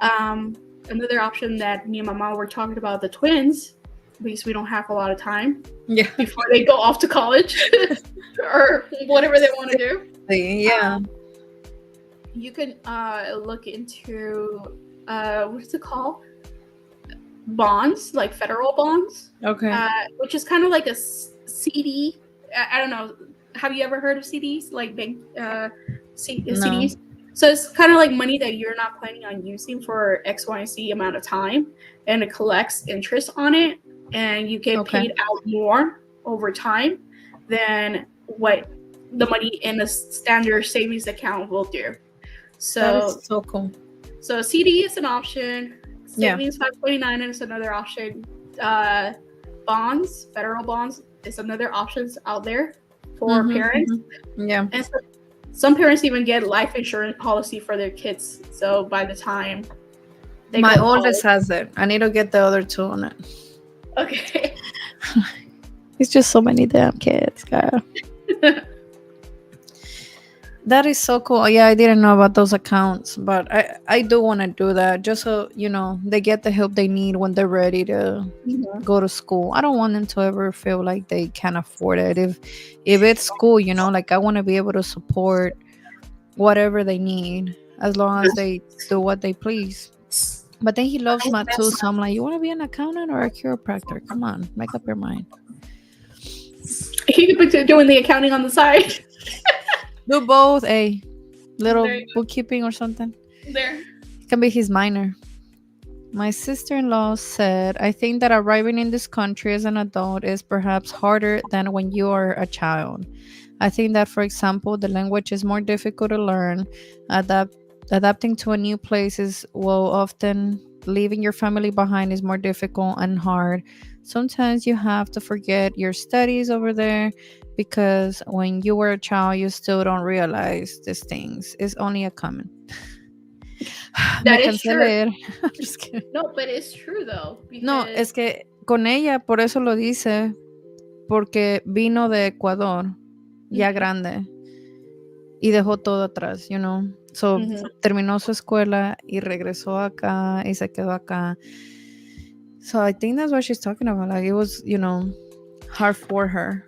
Another option that me and my mom were talking about, the twins, because we don't have a lot of time before they go off to college or whatever they want to do. Yeah. You can look into what's it called? Bonds, like federal bonds. Okay. Which is kind of like a CD. I don't know. Have you ever heard of CDs? Like bank CDs? So it's kind of like money that you're not planning on using for X, Y, and Z amount of time, and it collects interest on it, and you get paid out more over time than what the money in a standard savings account will do. So that is so cool. So CD is an option. Savings 529 is another option. Bonds, federal bonds, is another option out there for parents. Yeah. And so some parents even get life insurance policy for their kids. So by the time they My go to oldest college, has it. I need to get the other two on it. okay. It's just so many damn kids, girl. That is so cool. Yeah, I didn't know about those accounts, but I do want to do that just so they get the help they need when they're ready to Mhm. go to school. I don't want them to ever feel like they can't afford it. If it's school, like I want to be able to support whatever they need as long as they do what they please. But then he loves math too, so I'm like, you want to be an accountant or a chiropractor? Come on, make up your mind. He could be doing the accounting on the side. Do both, a little There you bookkeeping or something. go. There. It can be his minor. My sister-in-law said, I think that arriving in this country as an adult is perhaps harder than when you are a child. I think that, for example, the language is more difficult to learn. Adapting to a new place is, well, often leaving your family behind is more difficult and hard. Sometimes you have to forget your studies over there because when you were a child, you still don't realize these things. It's only a comment. Me That is cansé de true. leer. I'm just kidding. No, but it's true though, No, because es que con ella, por eso lo dice, porque vino de Ecuador, ya grande, y dejó todo atrás, So, Mhm. terminó su escuela y regresó acá y se quedó acá. So, I think that's what she's talking about. Like, it was, hard for her.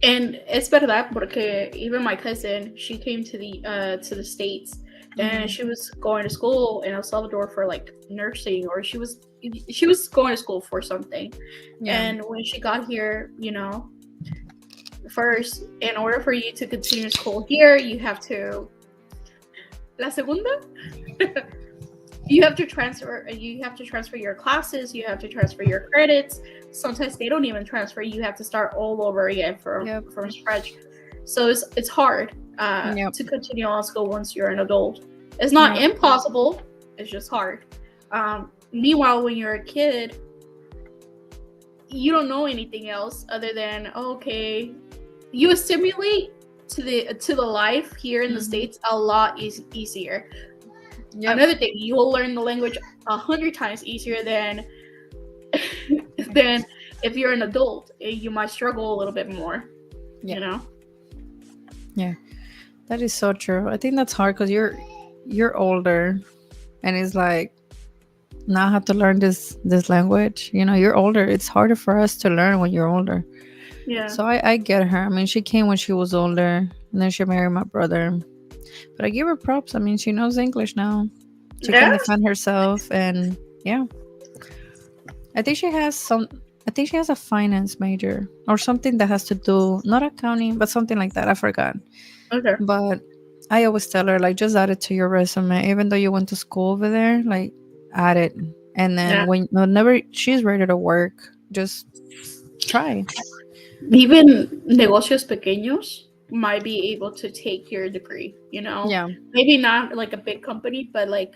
And es verdad porque even my cousin, she came to the States, and she was going to school in El Salvador for like nursing, or she was going to school for something. Yeah. And when she got here, first, in order for you to continue school here, you have to la segunda. You have to transfer your classes, you have to transfer your credits. Sometimes they don't even transfer, you have to start all over again from scratch. So it's hard to continue on school once you're an adult. It's not impossible, it's just hard. Meanwhile, when you're a kid, you don't know anything else other than okay, you assimilate to the life here in the States a lot easier. Yep. Another thing, you will learn the language 100 times easier than if you're an adult. You might struggle a little bit more. Yeah. Yeah, that is so true. I think that's hard because you're older, and it's like now I have to learn this language. You're older. It's harder for us to learn when you're older. Yeah. So I get her. I mean, she came when she was older, and then she married my brother. But I give her props. I mean, she knows English now. She can defend herself, and yeah. I think she has a finance major or something that has to do not accounting, but something like that. I forgot. Okay. But I always tell her, like, just add it to your resume, even though you went to school over there. Like, add it, and then whenever she's ready to work, just try. Even negocios pequeños might be able to take your degree, Yeah. Maybe not like a big company, but like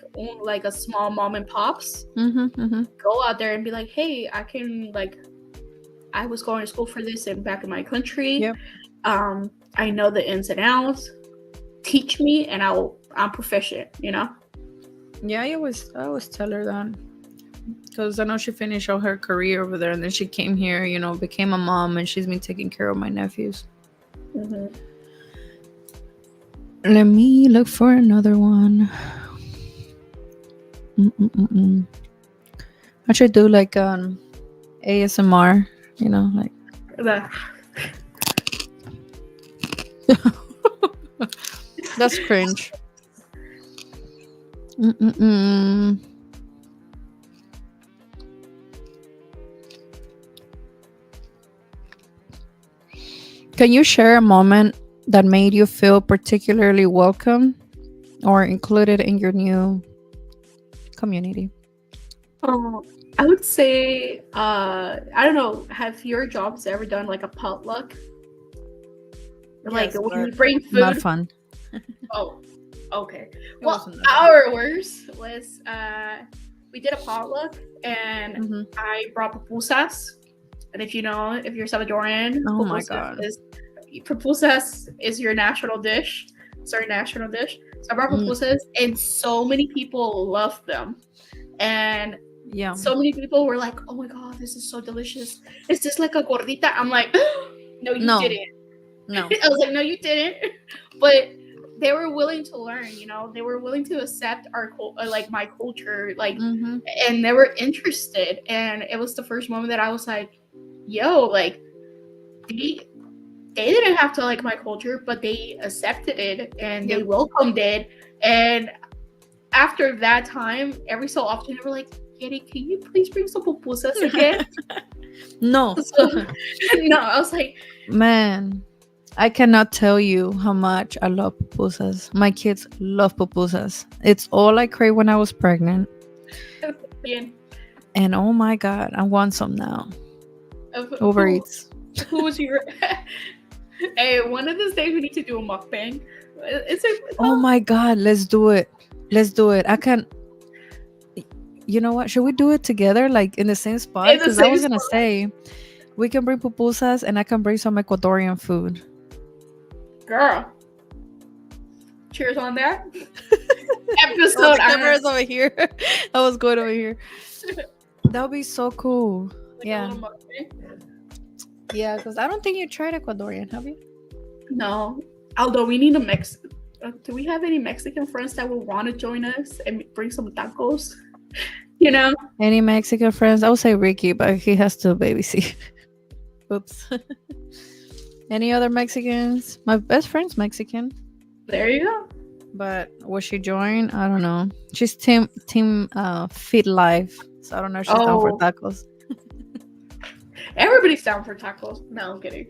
a small mom and pops. Go out there and be like, hey, I was going to school for this and back in my country. Yep. I know the ins and outs. Teach me, and I'm proficient. Yeah, I always tell her that. Because I know she finished all her career over there, and then she came here, became a mom, and she's been taking care of my nephews. Let me look for another one. I should do like ASMR, like. That's cringe. Can you share a moment that made you feel particularly welcome or included in your new community? I would say, I don't know, have your jobs ever done like a potluck? Like when you bring food? Not fun. Oh, okay. Well, ours was, we did a potluck, and I brought pupusas. And if you're Salvadorian, oh my God, is pupusas is your national dish. It's our national dish. So I brought Mm, pupusas, and so many people love them. And yeah. so many people were like, "Oh my god, this is so delicious! Is this like a gordita?" I'm like, "No, you No, didn't." no. I was like, "No, you didn't." But they were willing to learn. You know, they were willing to accept like my culture, like, Mm-hmm. and they were interested. And it was the first moment that I was like, "Yo, like, they they didn't have to like my culture, but they accepted it and they Yep. welcomed it." And after that time, every so often they were like, "Kitty, can you please bring some pupusas again?" No. So no, I was like, Man, I cannot tell you how much I love pupusas. My kids love pupusas. It's all I crave when I was pregnant. "Bien, And oh my God, I want some now. who Overeats. who was your?" Hey, one of these days we need to do a mukbang. It's Oh my God, let's do it. Let's do it. I can. You know what? Should we do it together, like in the same spot? in the Because I same was gonna spot. say we can bring pupusas and I can bring some Ecuadorian food. Girl, cheers on that Oh, episode. the I'm camera gonna is over here. I was going over here. That would be so cool. like a Yeah. little mukbang. Yeah, because I don't think you tried Ecuadorian, have you? No, although we need a mix. Do we have any Mexican friends that will want to join us and bring some tacos? You know, Any Mexican friends? I would say Ricky, but he has to babysit. Oops. Any other Mexicans? My best friend's Mexican, there you go. but will she join? I don't know. She's team Fit Life, so I don't know if she's down for Oh, tacos. everybody's down for tacos. No, I'm kidding.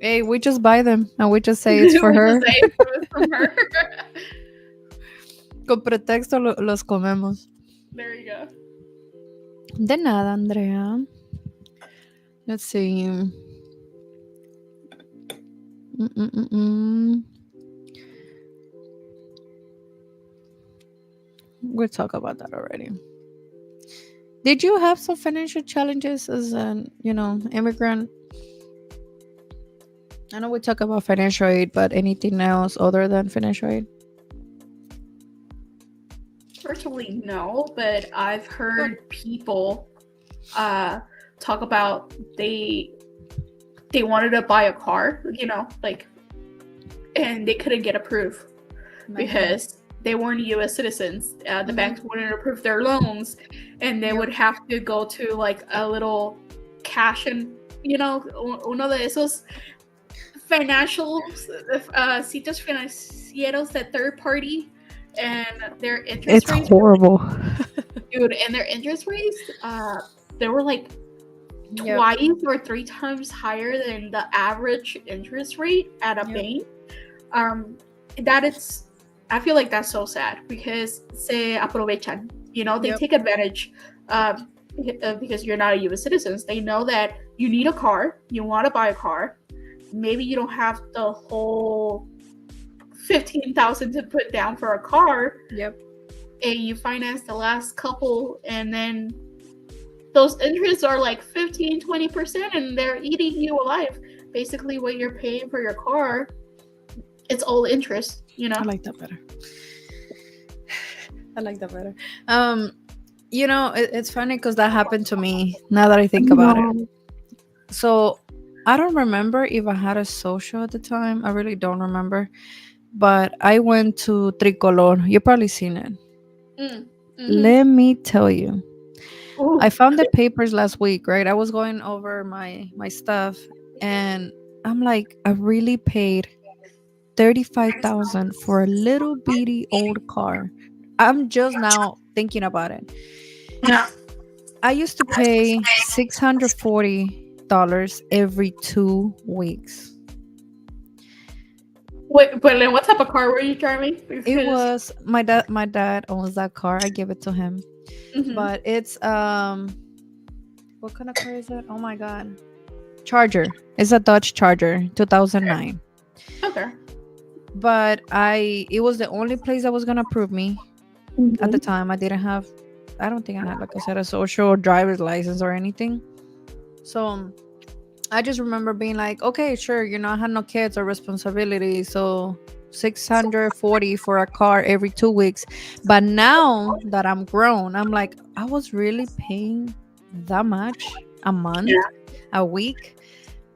Hey, we just buy them and we just say it's for We just her. say it from her. Con pretexto los comemos. There you go. De nada, Andrea. Let's see. Mm-mm-mm-mm. We'll talk about that already. Did you have some financial challenges as an, immigrant? I know we talk about financial aid, but anything else other than financial aid? Personally, no, but I've heard people talk about they wanted to buy a car, like, and they couldn't get approved because they weren't U.S. citizens. The banks wouldn't approve their loans, and they would have to go to like a little cash and uno de esos financial sitios financieros, that third party, and their interest It's rates, horrible. dude, and their interest rates, they were like Yep. twice or three times higher than the average interest rate at a Yep. bank. That it's, I feel like that's so sad because se aprovechan, they Yep. take advantage, because you're not a U.S. citizen. They know that you need a car, you want to buy a car, maybe you don't have the whole 15,000 to put down for a car, Yep. and you finance the last couple, and then those interests are like 15-20%, and they're eating you alive. Basically what you're paying for your car, it's all interest. I like that better. I like that better. It's funny because that happened to me now that I think about it. So I don't remember if I had a social at the time. I really don't remember. But I went to Tricolor. You've probably seen it. Let me tell you. Ooh. I found the papers last week, right? I was going over my stuff and I'm like, I really paid 35,000 for a little bitty old car. I'm just now thinking about it. Yeah. I used to pay $640 every 2 weeks. Wait, but then what type of car were you driving? It was my dad owns that car. I give it to him. But it's what kind of car is it? Oh my god. Charger. It's a Dodge Charger 2009. Okay. But it was the only place that was gonna approve me at the time. I don't think I had, like I said, a social or driver's license or anything. So I just remember being like, okay, sure, I had no kids or responsibilities, so 640 for a car every 2 weeks. But now that I'm grown, I'm like, I was really paying that much a month, Yeah. a week.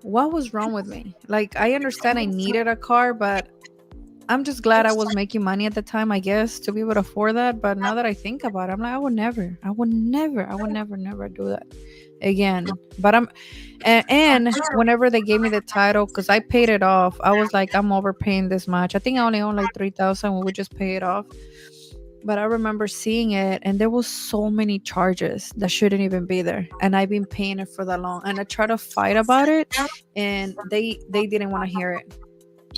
What was wrong with me? Like, I understand I needed a car, but I'm just glad I was making money at the time, I guess, to be able to afford that. But now that I think about it, I'm like, I would never, never do that again. But and whenever they gave me the title, because I paid it off, I was like, I'm overpaying this much. I think I only own like 3,000 when we just pay it off. But I remember seeing it, and there was so many charges that shouldn't even be there, and I've been paying it for that long. And I tried to fight about it, and they didn't want to hear it.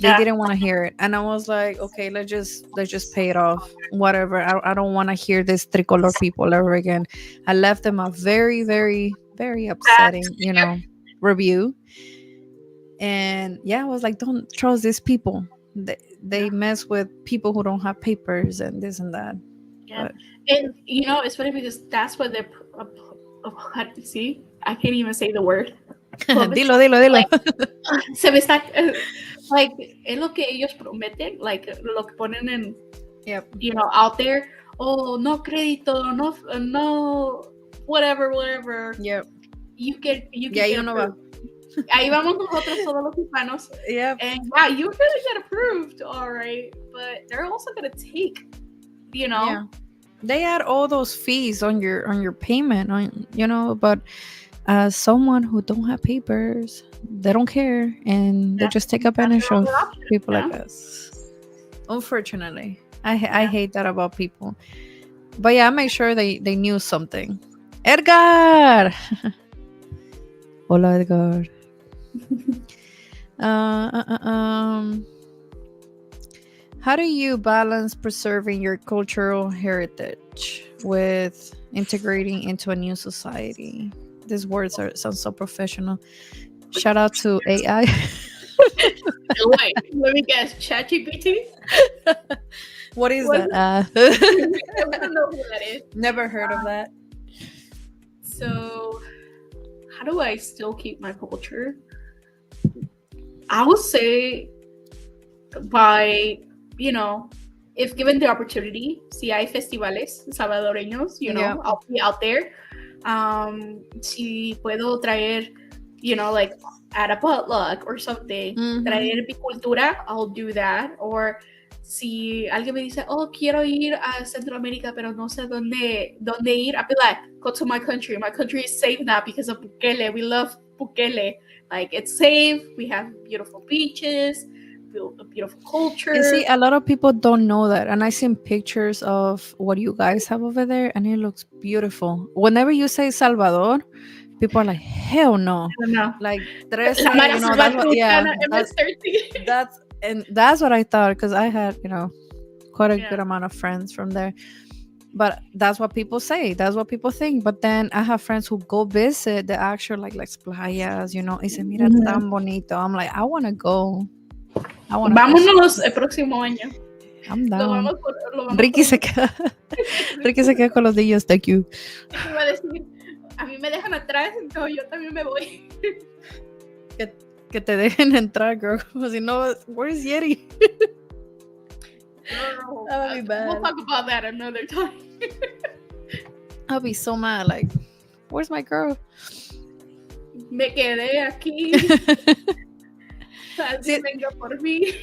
They Yeah. didn't want to hear it, and I was like, okay, let's just pay it off, whatever. I don't want to hear this tricolor people ever again. I left them a very, very, very upsetting, review. And yeah, I was like, don't trust these people. They mess with people who don't have papers and this and that. Yeah. But And it's funny because that's what they're. How do you see? I can't even say the word. Public. dilo, dilo, dilo. Like, se me está. Like, es lo que ellos prometen, like, lo que ponen en, Yep. Out there. Oh, no crédito, no, whatever. Yep. You can Yeah, get you know what? approved. Ahí vamos nosotros todos los hispanos. Yep. And yeah, you really get approved, all right. But they're also gonna take, Yeah. They add all those fees on your payment, but as someone who don't have papers, they don't care, and they Yeah, just take advantage that's their of other option. people Yeah. like us. Unfortunately, I hate that about people. But yeah, I make sure they knew something. Edgar. Hola, Edgar. uh, uh, uh, um how do you balance preserving your cultural heritage with integrating into a new society? These words sound so professional. Shout out to AI. Wait, let me guess. ChatGPT? What is What? that? I don't know who that is. Never heard of that. So, how do I still keep my culture? I would say by, if given the opportunity, si hay festivales salvadoreños, Yeah. I'll be out there. Si puedo traer, like at a potluck or something, traer mi cultura, I'll do that. Or si alguien me dice, oh, quiero ir a Centroamérica, pero no sé dónde ir, I'll be like, go to my country. My country is safe now because of Bukele. We love Bukele. Like, it's safe. We have beautiful beaches, beautiful culture. You see, a lot of people don't know that, and I seen pictures of what you guys have over there, and it looks beautiful. Whenever you say Salvador, people are like, hell no. I don't know. Like 13, La Mara that's what, yeah, MS13. that's what I thought, because I had, quite a Yeah. good amount of friends from there. But that's what people say. That's what people think. But then I have friends who go visit the actual like playas, y se mira tan bonito. I'm like, I want to go. I want to. Vámonos el próximo año. I'm Lo down. vamos Ricky por- se queda. Ricky se queda con los niños. Thank you. Te iba a decir, a mí me dejan atrás, entonces yo también me voy. Que te dejen entrar, girl. Si no, where's Yeti? No. That would be bad. We'll talk about that another time. I'll be so mad. Like, where's my girl? Me quedé aquí. Alguien venga por mí.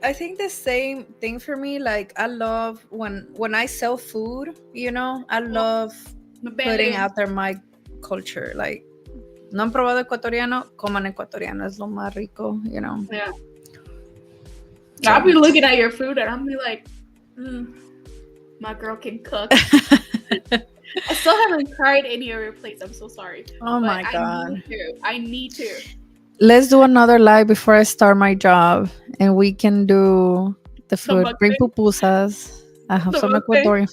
I think the same thing for me. Like, I love when I sell food, I love putting out there my culture. Like, no han probado ecuatoriano, coman ecuatoriano. Es lo más rico, Yeah. So- I'll be looking at your food and I'll be like, my girl can cook. I still haven't tried any of your plates. I'm so sorry. Oh But my God. I need to. Let's do another live before I start my job, and we can do the Some food. Bring mukbang? pupusas. I have some Some mukbang? Ecuadorian.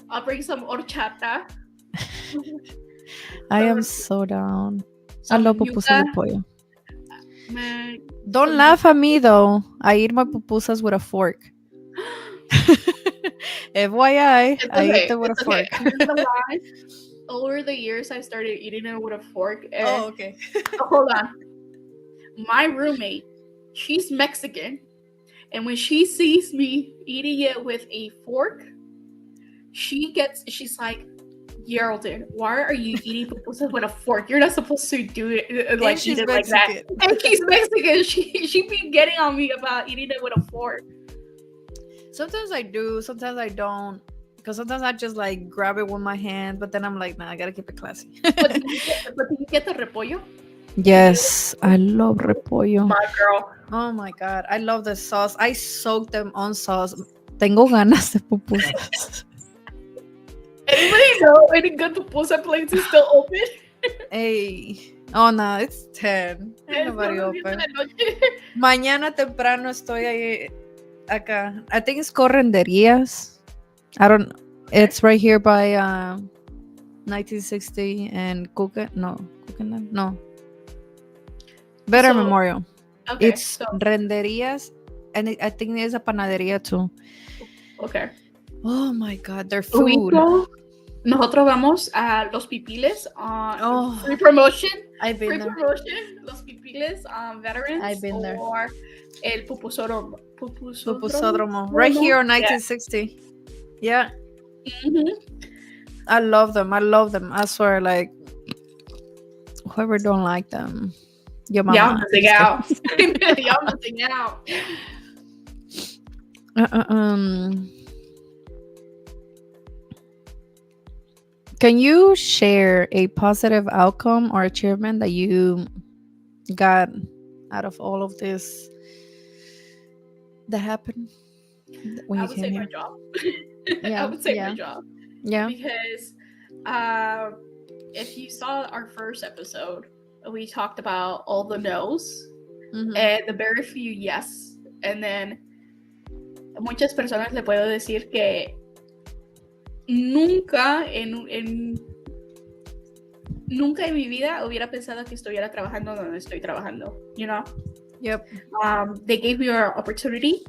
I'll bring some horchata. I am so down. I Some love pupusas de yuca. pollo. Man. Don't Some laugh at me though. I eat my pupusas with a fork. FYI, I eat them with a It's fork. okay. I'm gonna lie. over the years, I started eating it with a fork. And Oh, okay. hold on, my roommate, she's Mexican, and when she sees me eating it with a fork, she's like, Geraldine, why are you eating pupusas with a fork? You're not supposed to do it And like eat she's it like that. Mexican. And she's Mexican. She be getting on me about eating it with a fork. Sometimes I do, sometimes I don't. Because sometimes I just like grab it with my hand, but then I'm like, nah, I gotta keep it classy. But did you get the repollo? Yes, I love repollo. My girl. Oh my god, I love the sauce. I soak them on sauce. Tengo ganas de pupusas. Anybody know any good pupusa places still open? Hey. Oh no, it's 10. Ain't nobody open. Mañana temprano estoy ahí acá. I think it's Correnderías. I don't. It's right here by 1960 and Cucanan? No. Better So- Memorial. Okay, It's so Renderías, and I think there's a panadería too. okay. Oh my god, their We food. go. Nosotros vamos a Los Pipiles on Oh, free promotion. I've been Free there. promotion. Los Pipiles Veterans. I've been there. Or El Pupusódromo. Pupusódromo. Right here on 1960. Yeah. Mhm. I love them. I love them. I swear, like, whoever don't like them, your Y'all mama. missing out. Y'all missing out. Can you share a positive outcome or achievement that you got out of all of this that happened when I you would came say here? my job. Yeah, I would say yeah. my job. Yeah. Because if you saw our first episode, we talked about all the no's Mhm. and the very few yes. And then muchas personas le puedo decir que nunca nunca en mi vida hubiera pensado que estuviera trabajando donde estoy trabajando, you know? Yep. They gave me an opportunity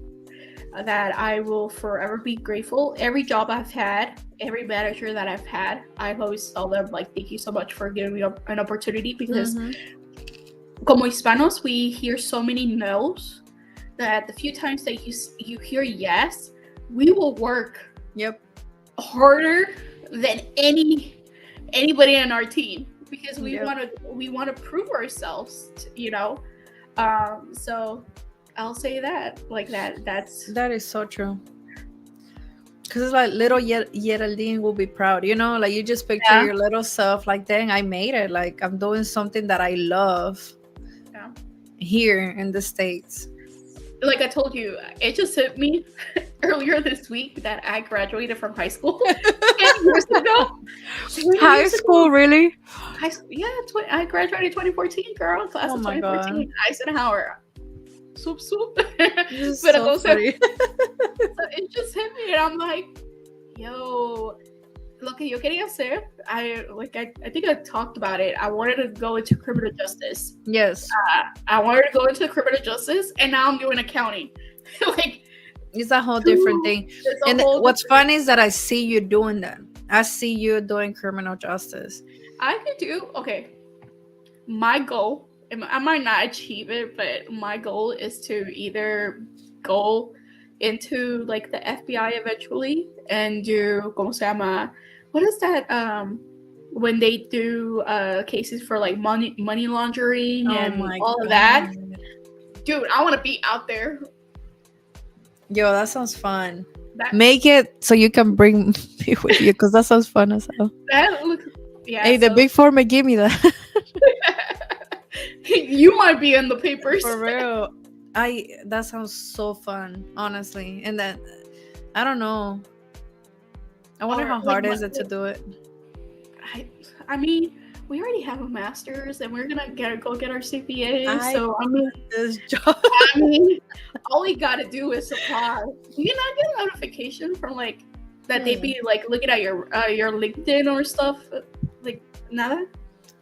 that I will forever be grateful. Every job I've had, every manager that I've had, I've always tell them, like, thank you so much for giving me an opportunity, because Mhm. como hispanos, we hear so many no's that the few times that you hear yes, we will work Yep. harder than anybody on our team, because we Yep. want to prove ourselves, you know. So I'll say that, like, that's That is so true. Because it's like little Geraldine will be proud, you know? Like you just picture Yeah. your little self, like, dang, I made it. Like I'm doing something that I love Yeah. here in the States. Like I told you, it just hit me earlier this week that I graduated from high school 10 years ago. 10 High years ago. school, really? High school, yeah, I graduated 2014, girl. Class Oh of my 2014. Eisenhower. Soup, soup. This is Pero so o sea, funny. it just hit me, and I'm like, yo, lo que yo quería hacer, I think I talked about it. I wanted to go into criminal justice. Yes. I wanted to go into criminal justice, and now I'm doing accounting. Like, It's a whole different thing. it's a And whole what's different- funny is that I see you doing that. I see you doing criminal justice. I could do, okay. My goal, I might not achieve it, but my goal is to either go into like the FBI eventually and do, ¿cómo se llama? What is that? When they do cases for like money laundering and all of that. Dude, I want to be out there. Yo, that sounds fun. That, Make it so you can bring me with you, because that sounds fun as hell. that looks, yeah. Hey, the so- big four may give me that. You might be in the papers. For real. That sounds so fun, honestly. And then I don't know. I wonder Or, how like, hard is it to do it. I mean, we already have a master's, and we're gonna go get our CPA. I So I mean, This job. all we gotta do is apply. Do you not get a notification from like that they be like looking at your LinkedIn or stuff? Like nada.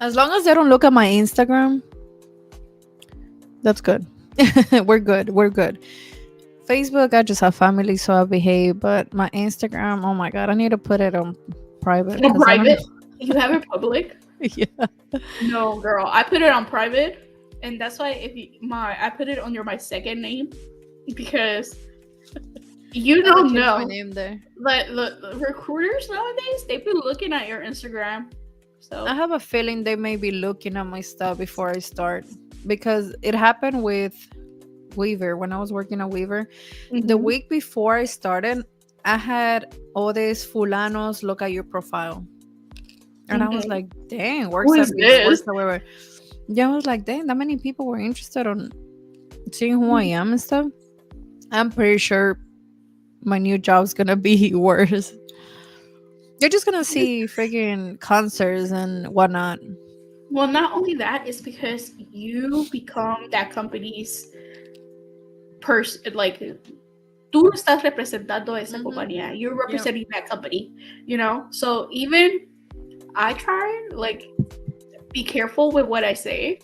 As long as they don't look at my Instagram, that's good. We're good. We're good. Facebook, I just have family, so I behave. But my Instagram, oh my god, I need to put it on private. 'cause I don't- Private. You have it public? Yeah. No, girl. I put it on private, and that's why I put it under my second name because you I would don't change my know. name there. But look, recruiters nowadays, they've been looking at your Instagram. So I have a feeling they may be looking at my stuff before I start because it happened with Weaver when I was working at Weaver. The mhm, week before I started, I had all these fulanos look at your profile. And I was mhm. like, dang, Who works at is this, works this? at wherever. Yeah, I was like, dang, that many people were interested on seeing who I am and stuff. I'm pretty sure my new job's gonna be worse. You're just gonna see freaking concerts and whatnot. Well, not only that, it's because you become that company's person. Like, tú estás representando esa Mm-hmm. compañía. You're Yeah. representing that company. You know. So even I try like be careful with what I say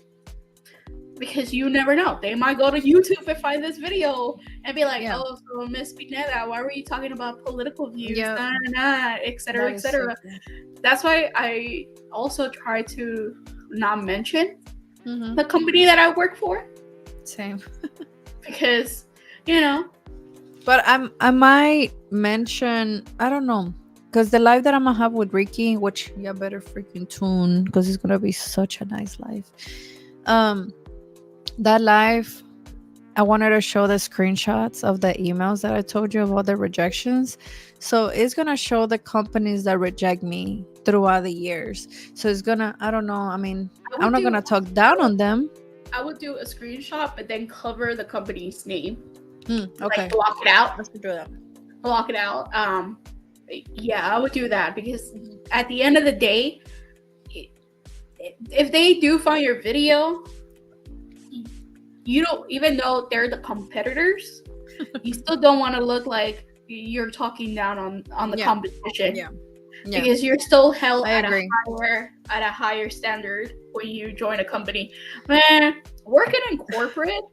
because you never know. They might go to YouTube and find this video and be like, Yeah. "Oh, so Miss Pineda, why were you talking about political views, Yeah. nah, nah, nah, et cetera, That et is so cetera." true. That's why I also try to not mention Mm-hmm. the company that I work for Same. because, you know, But I might mention, I don't know, because the live that I'm gonna have with Ricky, which you better freaking tune because it's gonna be such a nice live. Um, that live, I wanted to show the screenshots of the emails that I told you about the rejections. So it's gonna show the companies that reject me throughout the years. So it's gonna, I don't know. I mean, I I'm would not do gonna talk down on them. I would do a screenshot, but then cover the company's name, Okay, like block it out, let's do that. block it out. Yeah, I would do that because at the end of the day, if they do find your video, you don't, even though they're the competitors, you still don't want to look like you're talking down on the Yeah. competition. Yeah. Yeah. Because you're still held I agree. at a higher standard when you join a company. Man, working in corporate.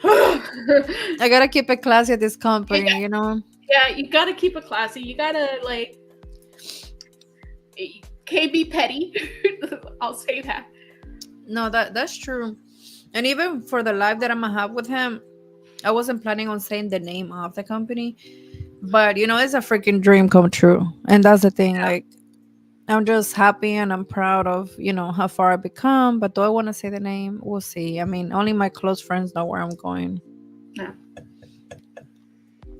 I gotta keep it classy at this company, Yeah. you know. Yeah, you gotta keep it classy. You gotta like can't be petty. I'll say that. No, that's true. And even for the live that I'm gonna have with him, I wasn't planning on saying the name of the company, but you know, it's a freaking dream come true. And that's the thing. Like, I'm just happy and I'm proud of, you know, how far I've become. But do I want to say the name? We'll see. I mean, only my close friends know where I'm going. Yeah.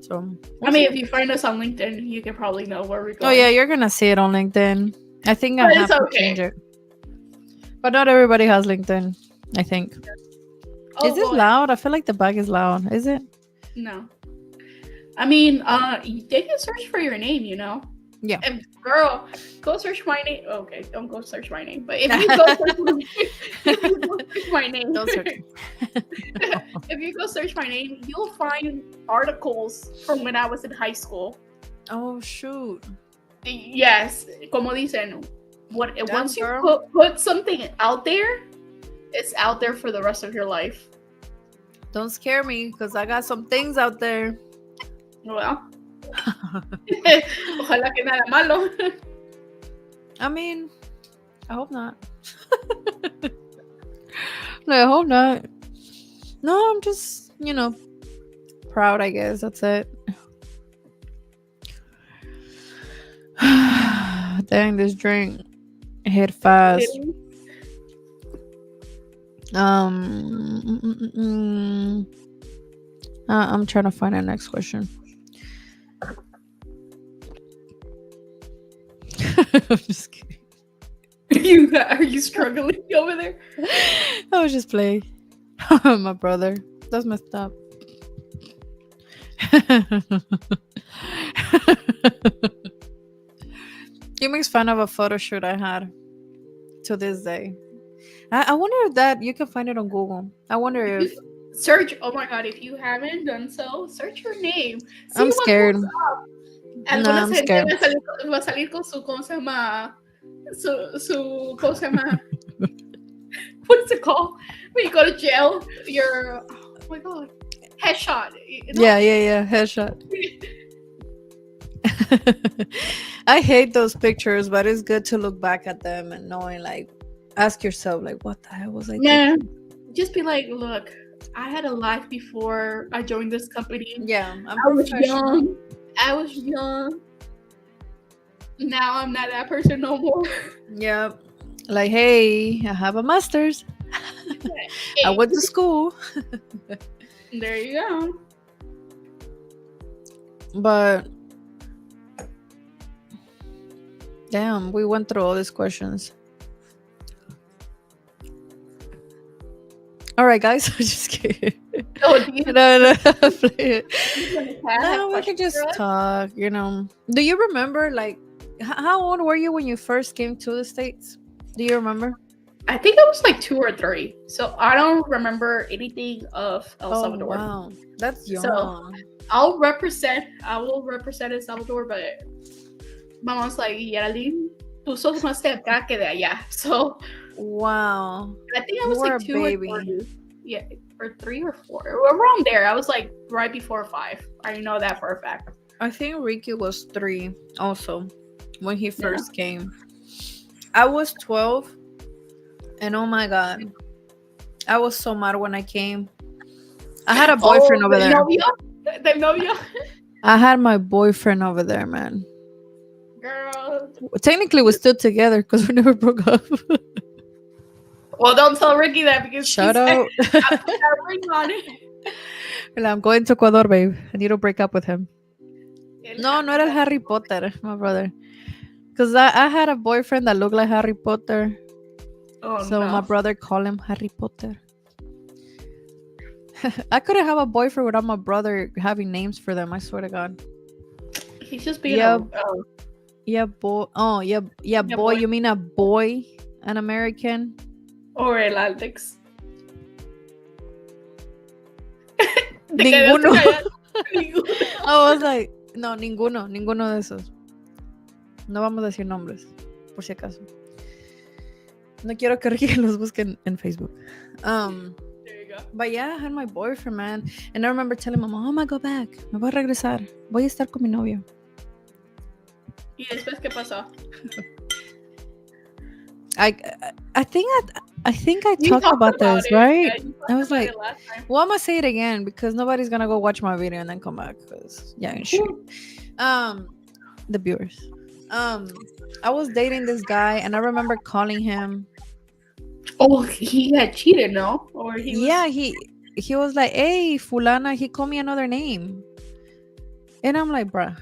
So, I mean, if you find us on LinkedIn, you can probably know where we're going. oh, yeah, you're going to see it on LinkedIn. I think I But have it's to okay. change it. But not everybody has LinkedIn, I think. Oh, Is it well, loud? I feel like the bag is loud. Is it? no. I mean, they can search for your name, you know. Yeah. And girl, go search my name. Okay, don't go search my name. But if you go search my name, Don't search. if you go search my name, you'll find articles from when I was in high school. Oh, shoot. Yes, como dicen, once you girl. put something out there, it's out there for the rest of your life. Don't scare me because I got some things out there. Well, ojalá que nada malo. I mean, I hope not. No, I hope not. No, I'm just, you know, proud, I guess. That's it. Dang, this drink hit fast. I'm trying to find the next question. I'm just kidding. Are you struggling over there? I was just playing. My brother. That's messed up. He makes fun of a photo shoot I had to this day. I wonder if that you can find it on Google. I wonder if Search. Oh my god! If you haven't done so, search your name. See I'm what scared. comes up. Nah, Alguna I'm gente scared. va a salir con su ¿cómo se llama? Su ¿cómo se llama? What's it called? When you go to jail, your oh my god, headshot. You know? Yeah, headshot. I hate those pictures, but it's good to look back at them and knowing, like, ask yourself, like, what the hell was I Yeah, thinking? just be like, look, I had a life before I joined this company. Yeah, I'm I was professional. young. I was young. Now I'm not that person no more. Yeah, like, hey, I have a master's. I Hey, went to school, there you go. but damn, we went through all these questions. All right, guys, just kidding. Oh, do you, No, play it. you and Kat have No, we can questions for just us? talk. Do you remember, like, how old were you when you first came to the States? Do you remember? I think I was like 2 or 3, so I don't remember anything of El Oh Salvador. wow, that's So young. I will represent El Salvador, but my mom's like, Geraldine, tú sos más de acá que de allá. So Wow, I think I you was were like a 2 or 3. baby. Yeah, or 3 or 4. Around there. I was like right before 5. I know that for a fact. I think Ricky was 3 also when he Yeah. first came. I was 12, and oh my god, I was so mad when I came. I had a boyfriend Oh, over the there. novio? The novio? I had my boyfriend over there, man. Girl. Technically, we're still together because we never broke up. Well, don't tell Ricky that because Shout he's I out. put that ring on it. I'm going to Ecuador, babe. I need to break up with him. No, no era el Harry Potter, my brother. Because I had a boyfriend that looked like Harry Potter. Oh So my no. brother called him Harry Potter. I couldn't have a boyfriend without my brother having names for them. I swear to God. He's just being Yeah, a yeah, boy. Oh, yeah, yeah, yeah, boy. boy. You mean a boy, an American? Or el Alex. Ninguno. Ninguno. I was like, no, ninguno de esos. No vamos a decir nombres, por si acaso. No quiero que Ricky los busquen en Facebook. There you go. But yeah, I had my boyfriend, man. And I remember telling my mom, oh, I'm gonna go back. Me voy a regresar. Voy a estar con mi novio. ¿Y después qué pasó? I think I You talked talked about about this, it. right? Yeah, you talked I was about like, it last time. well, I'm gonna say it again because nobody's gonna go watch my video and then come back because yeah, and shit. The viewers. I was dating this guy and I remember calling him. Oh, he had cheated, no? Or he was... Yeah, he was like, hey, fulana, he called me another name. And I'm like, bruh,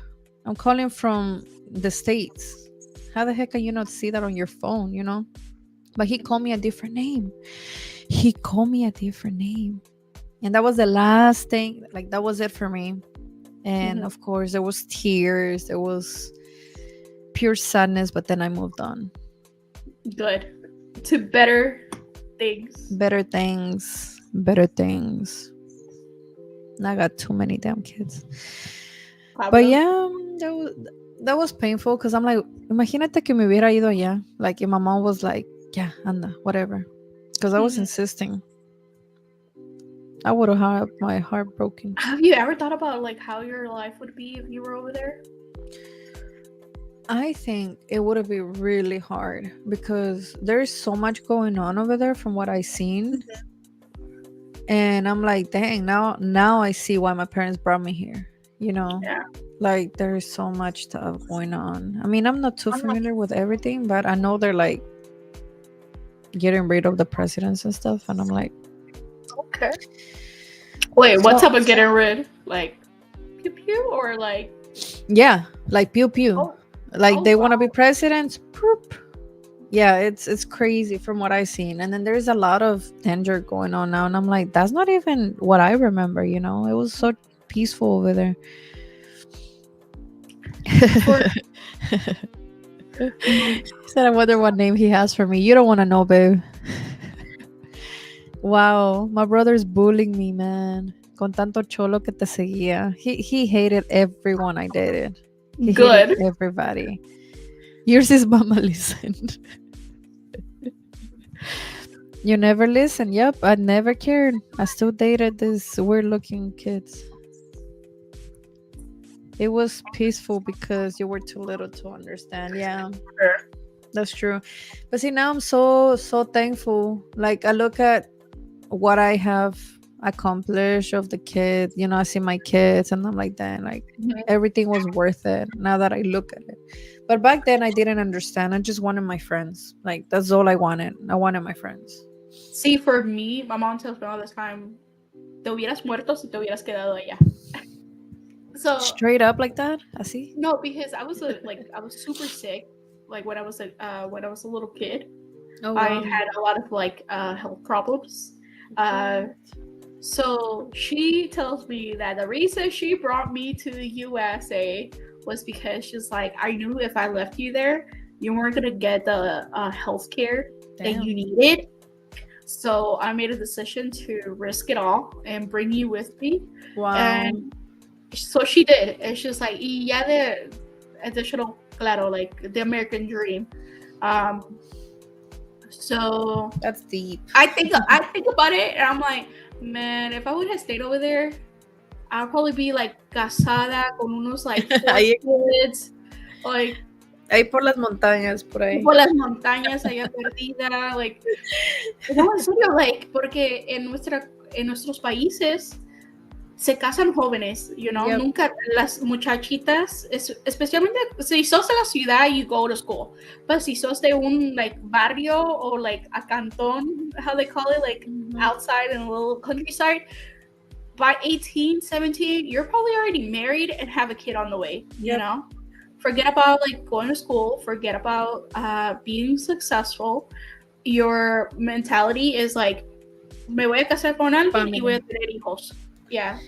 I'm calling from the States. How the heck can you not see that on your phone, you know? But he called me a different name. He called me a different name. And that was the last thing. Like, that was it for me. And of course, there was tears. There was pure sadness. But then I moved on. Good. To better things. Better things. Better things. I got too many damn kids. Pablo. But yeah, that was painful because I'm like, imagínate que me hubiera ido allá. Like, and my mom was like, yeah, anda, whatever. Because I was insisting. I would have had my heart broken. Have you ever thought about like how your life would be if you were over there? I think it would have been really hard because there's so much going on over there from what I've seen. And I'm like, dang, now I see why my parents brought me here. You know? Yeah. Like, there's so much stuff going on. I mean, I'm not too familiar with everything, but I know they're like getting rid of the presidents and stuff. And I'm like, okay. Wait, what So- type of getting rid? Like pew pew or like yeah, like pew pew. Oh. Like Oh, they want to wow. be presidents. Poop. Yeah, it's crazy from what I've seen. And then there's a lot of danger going on now. And I'm like, that's not even what I remember, you know? It was so peaceful over there. He said, I wonder what name he has for me. You don't want to know, babe. Wow, my brother's bullying me, man. Con tanto cholo que te seguía. He hated everyone I dated. He Good. hated everybody. Yours is Mama listened. You never listen. Yep, I never cared. I still dated these weird looking kids. It was peaceful because you were too little to understand. Yeah, that's true. But see, now I'm so thankful. Like I look at what I have accomplished of the kids. You know, I see my kids, and I'm like, then like Mhm. everything was worth it. Now that I look at it, but back then I didn't understand. I just wanted my friends. Like that's all I wanted. I wanted my friends. See, for me, my mom tells me all the time, te hubieras muerto si te hubieras quedado allá. So Straight up like that. I see. no, because I was super sick. Like when I was a little kid, Oh I wow. had a lot of health problems. Uh, so she tells me that the reason she brought me to the USA was because she's like, I knew if I left you there, you weren't gonna get the health care that you Damn. needed. So I made a decision to risk it all and bring you with me. Wow. And so she did. And she's like, y ya de additional, claro, like the American dream. Um, so That's deep. I think about it and I'm like, man, if I would have stayed over there, I'd probably be like casada con unos like four Ahí, kids, like ahí por las montañas, por ahí. por las montañas allá perdida, like no, en serio, like, porque en nuestros países se casan jóvenes, you know, Yep. nunca las muchachitas, especialmente si sos de la ciudad, you go to school, but si sos de un like barrio or like a cantón, how they call it, like outside in a little countryside, by 18, 17, you're probably already married and have a kid on the way, you Yep. know? Forget about like going to school, forget about being successful. Your mentality is like, me voy a casar con alguien y voy a Family. tener hijos. Yeah.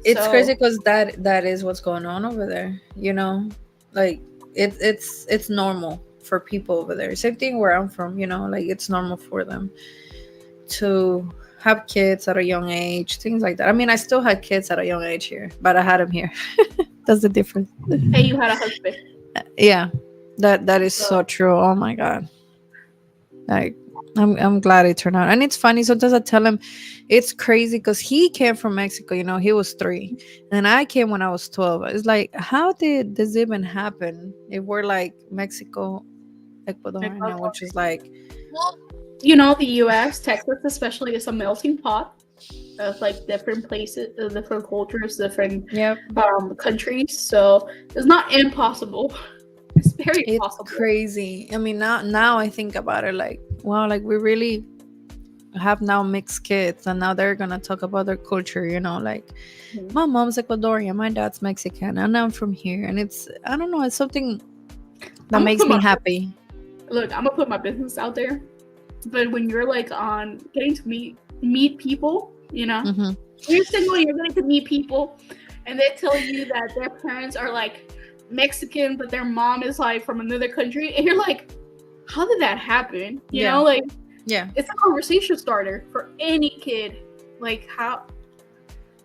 It's So crazy because that is what's going on over there. You know, like it's normal for people over there. Same thing where I'm from. You know, like it's normal for them to have kids at a young age, things like that. I mean, I still had kids at a young age here, but I had them here. That's the difference. hey, you had a husband. Yeah, that is so So true. Oh my god. Like I'm glad it turned out. And it's funny sometimes I tell him it's crazy because he came from Mexico, you know, he was 3. And I came when I was 12. It's like, how did this even happen? If we're like Mexico, Ecuador, like, and now which is like well, you know, the US, Texas especially, is a melting pot of like different places, different cultures, different yep. countries. So it's not impossible. It's very It's possible. crazy. I mean now I think about it like wow, like we really have now mixed kids and now they're gonna talk about their culture, you know, like Mhm. my mom's Ecuadorian, my dad's Mexican, and I'm from here. And it's I don't know, it's something that I'm gonna makes put me my happy. look. I'm gonna put my business out there. But when you're like on getting to meet people, you know, Hmm. when you're single, you're getting to meet people, and they tell you that their parents are like Mexican, but their mom is like from another country, and you're like, how did that happen? You Yeah. know, like Yeah. it's a conversation starter for any kid. Like how,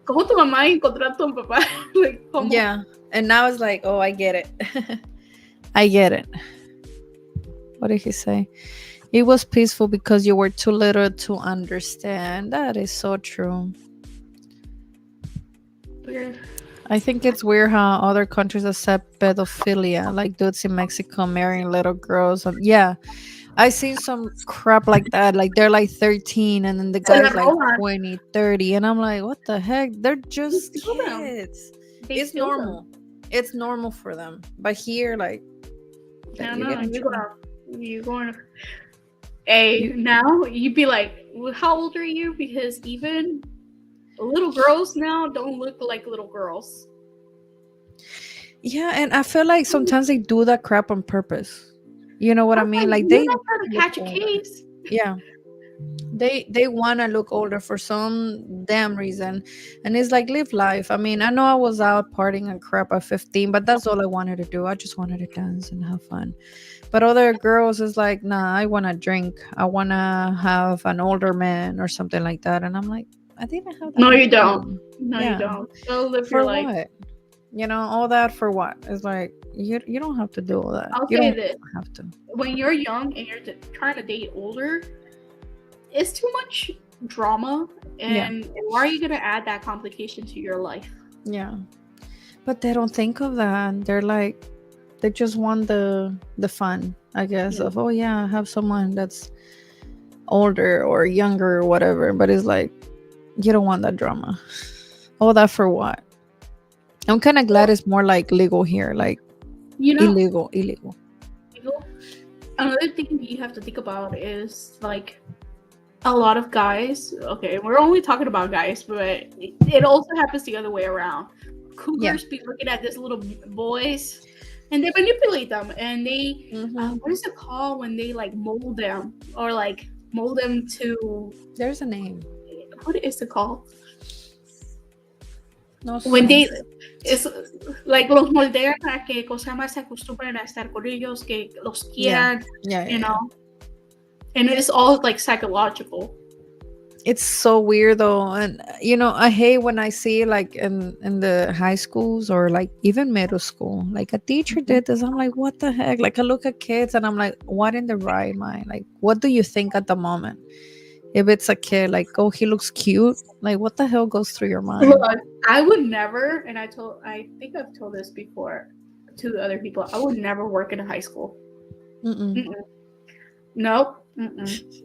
¿cómo tu mamá encontró a tu papá? Like, ¿cómo? Yeah. And now it's like, oh, I get it. I get it. What did he say? It was peaceful because you were too little to understand. That is so true. Weird. I think it's weird how other countries accept pedophilia, like dudes in Mexico marrying little girls. Yeah, I seen some crap like that. Like they're like 13 and then the Se la guy's like roban. 20, 30. And I'm like, what the heck? They're They just steal them. kids. They It's steal them. normal. It's normal for them. But here, like, I don't you know. get in trouble. You're going to. Hey, You, now you'd be like, well, how old are you? Because even little girls now don't look like little girls. yeah, and I feel like sometimes they do that crap on purpose. You know what I I'm mean? like, Like you're they not trying to look catch a older. case. Yeah. They want to look older for some damn reason, and it's like live life. I mean, I know I was out partying and crap at 15, but that's all I wanted to do. I just wanted to dance and have fun. But other girls is like, nah, I want to drink, I want to have an older man or something like that. And I'm like, I didn't have that No, much you don't. money. No, you Yeah, don't. Go live your for life. what? You know, all that for what? It's like you don't have to do all that. I'll You say don't this: have to. when you're young and you're trying to date older, it's too much drama. Yeah. And why are you gonna add that complication to your life? Yeah. But they don't think of that. They're like, they just want the fun, I guess, Yeah. of, oh yeah, I have someone that's older or younger or whatever. But it's like, you don't want that drama. All that for what? I'm kind of glad Well, it's more like legal here, like you know, illegal. you know, another thing you have to think about is like a lot of guys. Okay, we're only talking about guys, but it also happens the other way around. Yeah. Cougars be looking at these little boys, and they manipulate them, and they Hmm. what is it called when they like mold them or like mold them to There's a name. what is it called No when sé. they es like los moldean para que cosa más se acostumbren a estar con ellos, que los Yeah. quieran, Yeah, you yeah, yeah. know, and it's all like psychological. It's so weird though, and I hate when I see like in the high schools or like even middle school, like a teacher did this. I'm like, what the heck? Like I look at kids and I'm like, what in the right mind? Like, what do you think at the moment? If it's a kid, like, oh, he looks cute. Like, what the hell goes through your mind? Look, I would never, and I think I've told this before to other people, I would never work in a high school. Mm-mm. Mm-mm. Nope. Mm-mm.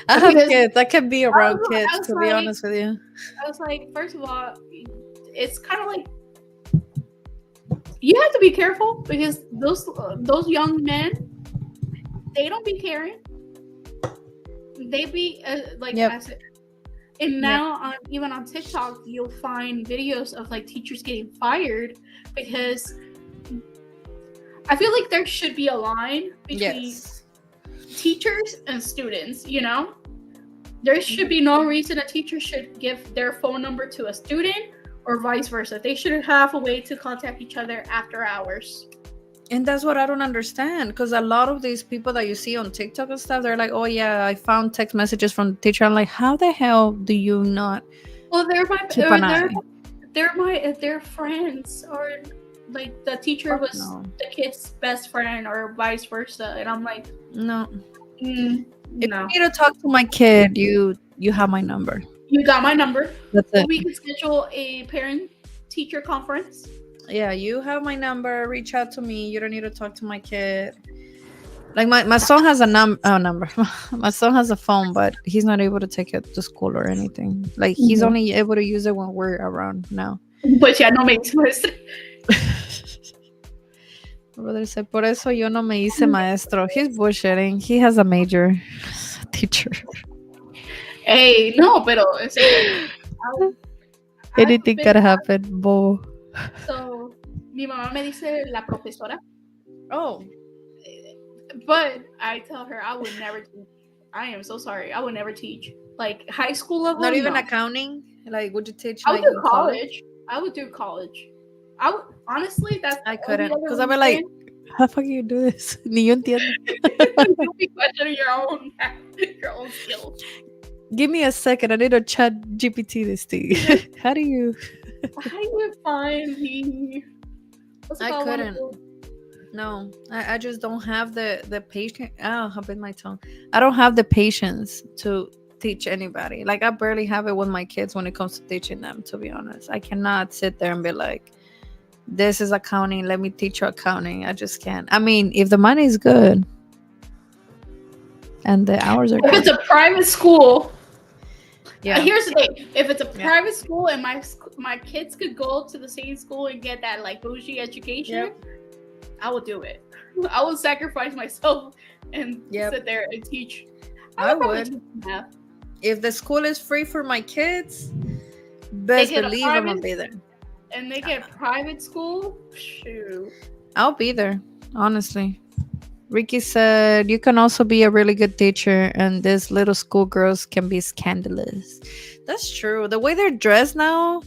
I have Because kids. I can be I around was, I kids, was to be like, honest with you. I was like, first of all, it's kind of like you have to be careful because those young men, they don't be caring. They be like Yep. as and Yep. now even on TikTok, you'll find videos of like teachers getting fired because I feel like there should be a line between Yes. teachers and students, you know? There should be no reason a teacher should give their phone number to a student or vice versa. They should have a way to contact each other after hours. And that's what I don't understand, because a lot of these people that you see on TikTok and stuff, they're like, "Oh yeah, I found text messages from the teacher." I'm like, "How the hell do you not Well, keep an eye?" they're friends or like the teacher Fuck was no, the kid's best friend or vice versa, and I'm like, no. If no. you need to talk to my kid, you have my number. You got my number. That's it. We can schedule a parent teacher conference. Yeah, you have my number. Reach out to me. You don't need to talk to my kid. Like my son has a number. My son has a phone, but he's not able to take it to school or anything. Like he's only able to use it when we're around now. Pues ya no me express. My brother said, por eso yo no me hice maestro. He's bullshitting. He has a major teacher. Hey, no, pero en serio. Anything could happen, bo. So, mi mamá me dice la profesora, Oh, but I tell her I would never teach. I am so sorry. I would never teach. Like high school level. not even no. accounting? Like, would you teach I like would do in college. I would do college. I would honestly. That's I the only couldn't. other Because I'd be like, how the fuck you do this? Ni yo entiendo. You'll be questioning your own skills. Give me a second. I need to chat GPT this thing. How do you? I would find the. What's it I called? couldn't. No, I just don't have the patience. Oh, I bit my tongue. I don't have the patience to teach anybody. Like I barely have it with my kids when it comes to teaching them. To be honest, I cannot sit there and be like, "This is accounting. Let me teach you accounting." I just can't. I mean, if the money is good and the hours are If it's good, a private school, yeah, here's the thing: if it's a Yeah. private school and my kids could go to the same school and get that like bougie education, Yep. I would do it. I would sacrifice myself and Yep. sit there and teach. I probably would. teach math. If the school is free for my kids, best get a believe I'm gonna private- be there. And they get private school. Shoot. I'll be there, honestly. Ricky said you can also be a really good teacher, and these little schoolgirls can be scandalous. That's true. The way they're dressed now,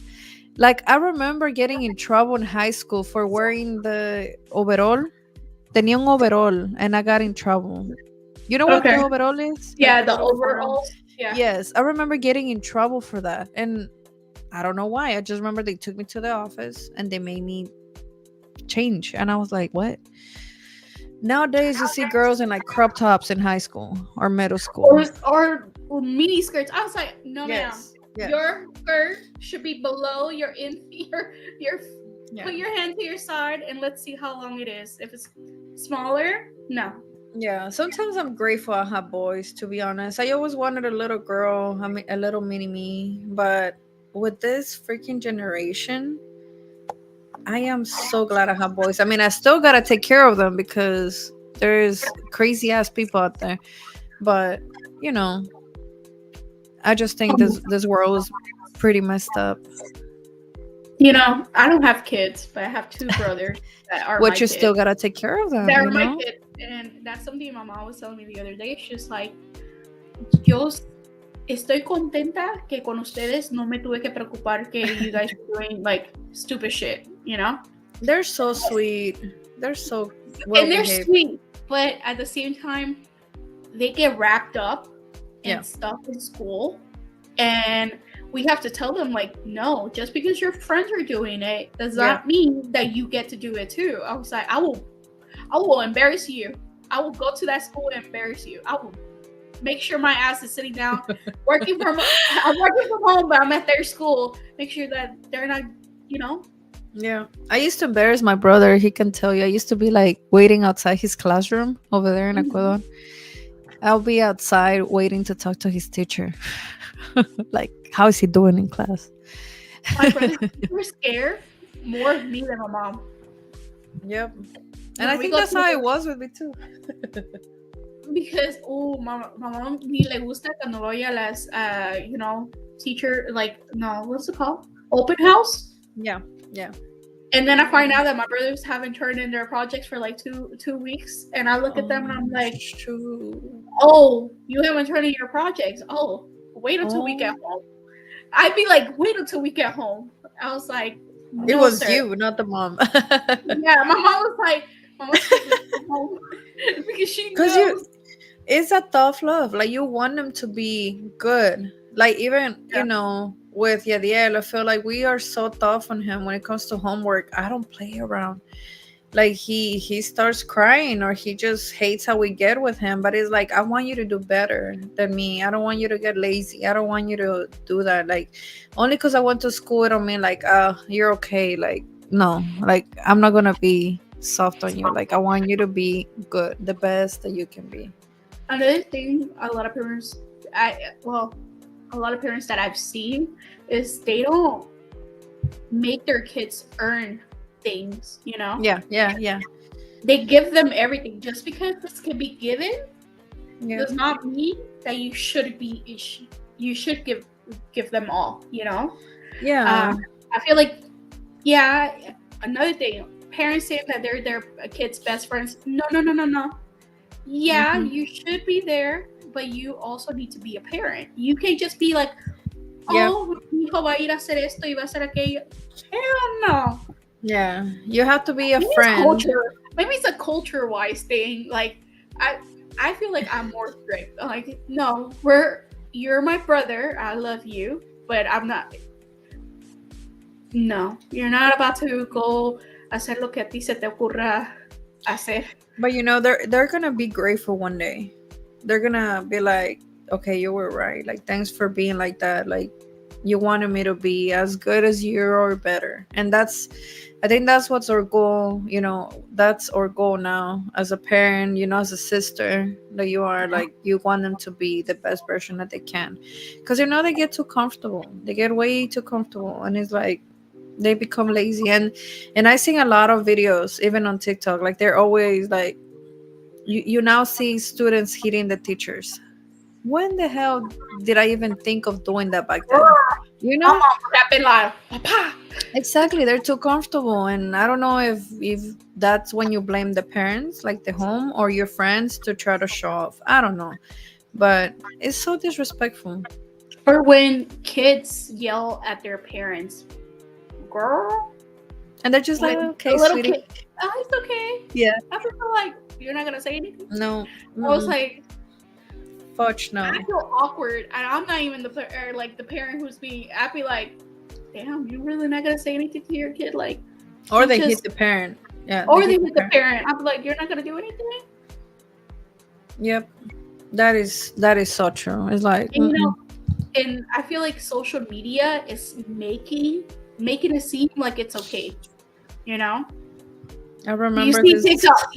like I remember getting in trouble in high school for wearing the overall. Tenía un overall, and I got in trouble. You know what Okay. the overall is? Yeah, Like the little formal- overalls. Yeah. Yes, I remember getting in trouble for that, and I don't know why. I just remember they took me to the office and they made me change, and I was like, "What?" Nowadays, you see girls in like crop tops in high school or middle school. Or mini skirts. I was like, no, Yes, ma'am. yes. Your skirt should be below your your Yeah. Put your hand to your side and let's see how long it is. If it's smaller, no. Yeah, sometimes I'm grateful I have boys, to be honest. I always wanted a little girl, I mean, a little mini me, but with this freaking generation, I am so glad I have boys. I mean, I still gotta take care of them because there's crazy ass people out there, but you know, I just think this world is pretty messed up. You know, I don't have kids, but I have two brothers that are my But you still kids. gotta take care of them, They're you my know? kids, and that's something my mom was telling me the other day. She's like, yo estoy contenta que con ustedes no me tuve que preocupar que you guys are doing like stupid shit, you know? They're so sweet. They're so well And they're behaved. sweet, but at the same time, they get wrapped up Yeah. in stuff in school, and we have to tell them like, no, just because your friends are doing it does Yeah. not mean that you get to do it too. I was like, I will embarrass you. I will go to that school and embarrass you. I will make sure my ass is sitting down, I'm working from home, but I'm at their school. Make sure that they're not, you know. Yeah. I used to embarrass my brother. He can tell you. I used to be like waiting outside his classroom over there in Ecuador. I'll be outside waiting to talk to his teacher. Like, how is he doing in class? My brothers were scared more of me than my mom. Yep. And When I we think go that's to how the- it was with me too. because my mom ni le gusta cuando voy a las you know, teacher, like, no, what's it called, open house. Yeah. Yeah. And then I find out that my brothers haven't turned in their projects for like two weeks, and I look at them and I'm like, shoot. oh, you haven't turned in your projects, oh, wait until we get Oh. home. I'd be like, wait until we get home. I was like, It no, was sir. you, not the mom. Yeah, my mom was like, mama said we go home because she Because knows. it's a tough love. Like, you want them to be good. Like, even, Yeah. with Yadiel, I feel like we are so tough on him when it comes to homework. I don't play around. Like, he starts crying or he just hates how we get with him. But it's like, I want you to do better than me. I don't want you to get lazy. I don't want you to do that. Like, only because I went to school, it don't mean like, you're okay. Like, no. Like, I'm not gonna be soft on you. Like, I want you to be good, the best that you can be. Another thing, a lot of parents, a lot of parents that I've seen is they don't make their kids earn things, you know? Yeah. They give them everything. Just because this can be given Yeah. does not mean that you should give them all, you know? Yeah. I feel like, yeah, another thing, parents saying that they're their kids' best friends. No. Yeah, Mhm. you should be there, but you also need to be a parent. You can't just be like, Yeah. oh, mi hijo va a ir a hacer esto y va a hacer aquello. Hell no. Yeah. You have to be a Maybe it's friend. culture. Maybe it's a culture-wise thing. Like, I feel like I'm more strict. Like, no, you're my brother. I love you, but I'm not. No, you're not about to go hacer lo que a ti se te ocurra hacer. But they're gonna be grateful one day. They're gonna be like, okay, you were right. Like, thanks for being like that. Like, you wanted me to be as good as you or better. And I think that's what's our goal. That's our goal now as a parent. As a sister that you are, like, you want them to be the best version that they can. Because they get too comfortable. They get way too comfortable, and it's like they become lazy. And I see a lot of videos even on TikTok, like they're always like, you now see students hitting the teachers. When the hell did I even think of doing that back then? My mom would have been like, Papa. Exactly, they're too comfortable. And I don't know if that's when you blame the parents, like the home, or your friends to try to show off. I don't know, but it's so disrespectful. Or when kids yell at their parents, girl. And they're just like, When okay, a little sweetie. kid, oh, it's okay. Yeah. I feel like you're not gonna say anything. No. I was like, Fudge, no. I feel awkward, and I'm not even the parent who's being. I'd be like, damn, you really not gonna say anything to your kid, like, Or they hit the parent. Yeah. or they hit the parent. I'd be like, you're not gonna do anything. Yep. That is so true. It's like, And and I feel like social media is making it seem like it's okay. You know, I you remember see this. TikTok.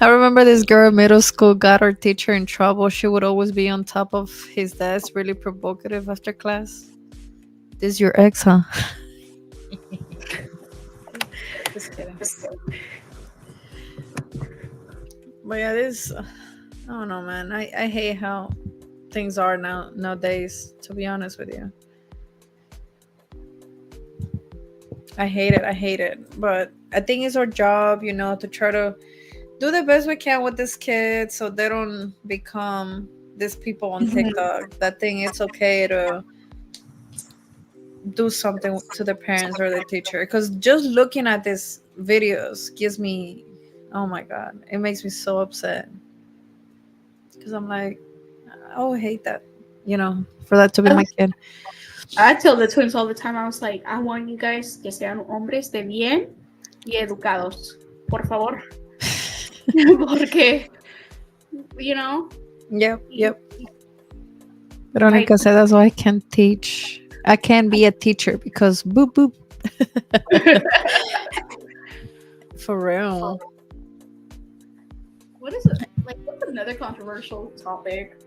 I remember this girl in middle school got her teacher in trouble. She would always be on top of his desk, really provocative after class. This your ex, huh? Just kidding. But yeah, this I don't know, man. I hate how things are nowadays. To be honest with you, I hate it. I hate it. But I think it's our job, to try to do the best we can with this kid so they don't become these people on Mhm. TikTok that think it's okay to do something to the parents or the teacher. Because just looking at these videos gives me, oh my god, it makes me so upset. Because I'm like, I would hate that, for that to be my kid. I tell the twins all the time. I was like, I want you guys que sean hombres de bien y educados, por favor, porque you know, Yep, you- yep. I Veronica said that's why I can't teach. I can't be a teacher because boop boop. For real. what is it like? What's another controversial topic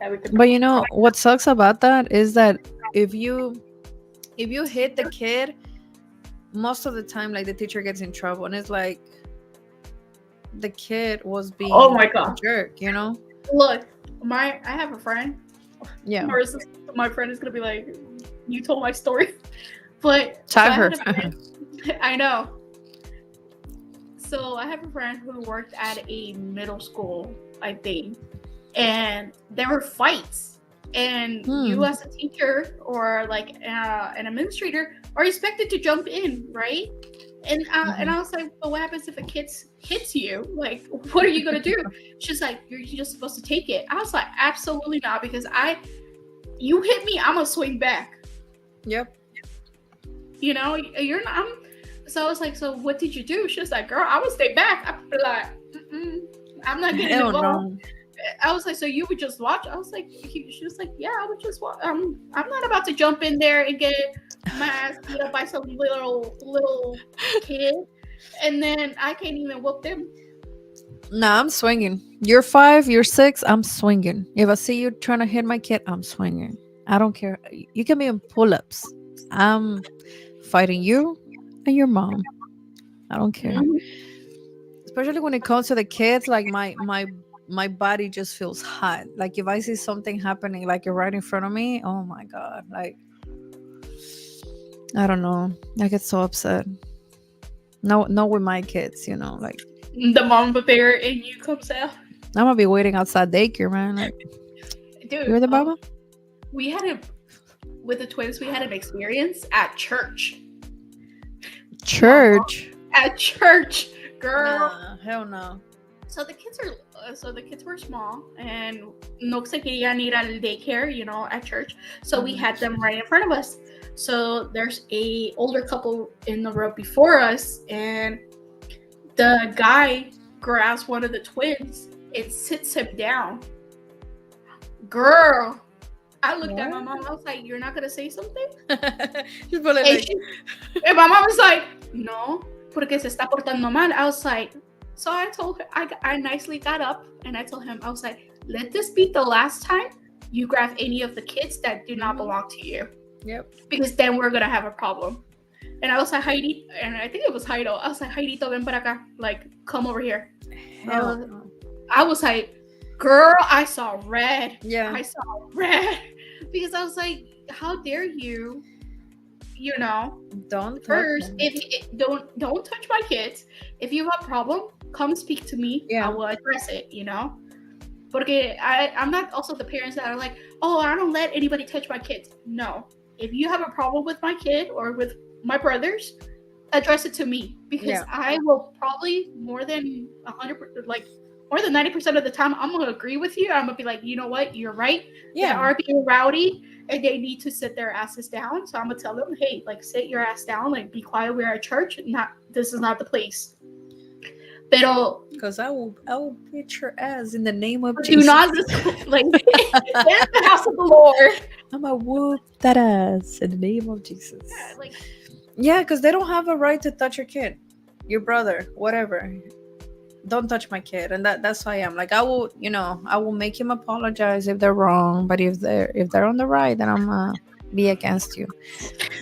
that we could But talk? what sucks about that is that if you if you hit the kid, most of the time like the teacher gets in trouble and it's like the kid was Oh being my a god! jerk. Look, I have a friend. Yeah. My friend is gonna be like, you told my story, but so Tag I her. had a friend. I know. So I have a friend who worked at a middle school, I think, and there were fights. And you, as a teacher or like an administrator, are expected to jump in, right? And I was like, well, what happens if a kid hits you? Like, what are you gonna do? She's like, you're just supposed to take it. I was like, absolutely not, because you hit me, I'm gonna swing back. Yep. You know, you're not. So I was like, so what did you do? She was like, girl, I would stay back. I'd be like, I'm not getting Hell involved. no. I was like, so you would just watch? I was like, she was like, yeah, I would just watch. I'm not about to jump in there and get my ass beat up by some little kid, and then I can't even whoop them. Nah, I'm swinging. You're 5, you're 6, I'm swinging. If I see you trying to hit my kid, I'm swinging. I don't care. You can be in pull-ups. I'm fighting you and your mom. I don't care. Mhm. Especially when it comes to the kids, like my body just feels hot. Like if I see something happening like right in front of me, oh my god. Like I don't know. I get so upset. No, not with my kids. Like The mama bear in you comes out, I'm gonna be waiting outside daycare, man. Like you're dude. the baba? We had a with the twins. We had an experience at church. Church. At church, girl. Nah, hell no. So the kids were small and no se querían ir al daycare, at church. So we had them right in front of us. So there's a older couple in the row before us, and the guy grabs one of the twins and sits him down. Girl, I looked at my mom. I was like, "You're not gonna say something?" She's probably And, like, and my mom was like, "No, porque se está portando mal." I was like, so I told her, I nicely got up and I told him, I was like, let this be the last time you grab any of the kids that do not belong to you. yep. Because then we're going to have a problem. And I was like, Heidi, and I think it was Heido. I was like, Heidito, ven para acá. Like, come over here. Hell no. I was like, girl, I saw red. Yeah. I saw red. Because I was like, how dare you, Don't first, don't touch my kids. If you have a problem, come speak to me. Yeah. I will address it. Porque I'm not also the parents that are like, oh, I don't let anybody touch my kids. No, if you have a problem with my kid or with my brothers, address it to me, because I will probably more than 100%, like more than 90% of the time, I'm gonna agree with you. I'm gonna be like, you know what, you're right. Yeah. They are being rowdy and they need to sit their asses down. So I'm gonna tell them, hey, like sit your ass down, like be quiet. We're at church. This is not the place. Pero because I will beat your ass in the name of do Jesus. not like in the house of the Lord. I'm a whoop that ass in the name of Yeah, Jesus. like Yeah, because they don't have a right to touch your kid, your brother, whatever. Don't touch my kid, and that's who I am. Like I will, I will make him apologize if they're wrong, but if they're on the right, then I'm be against you.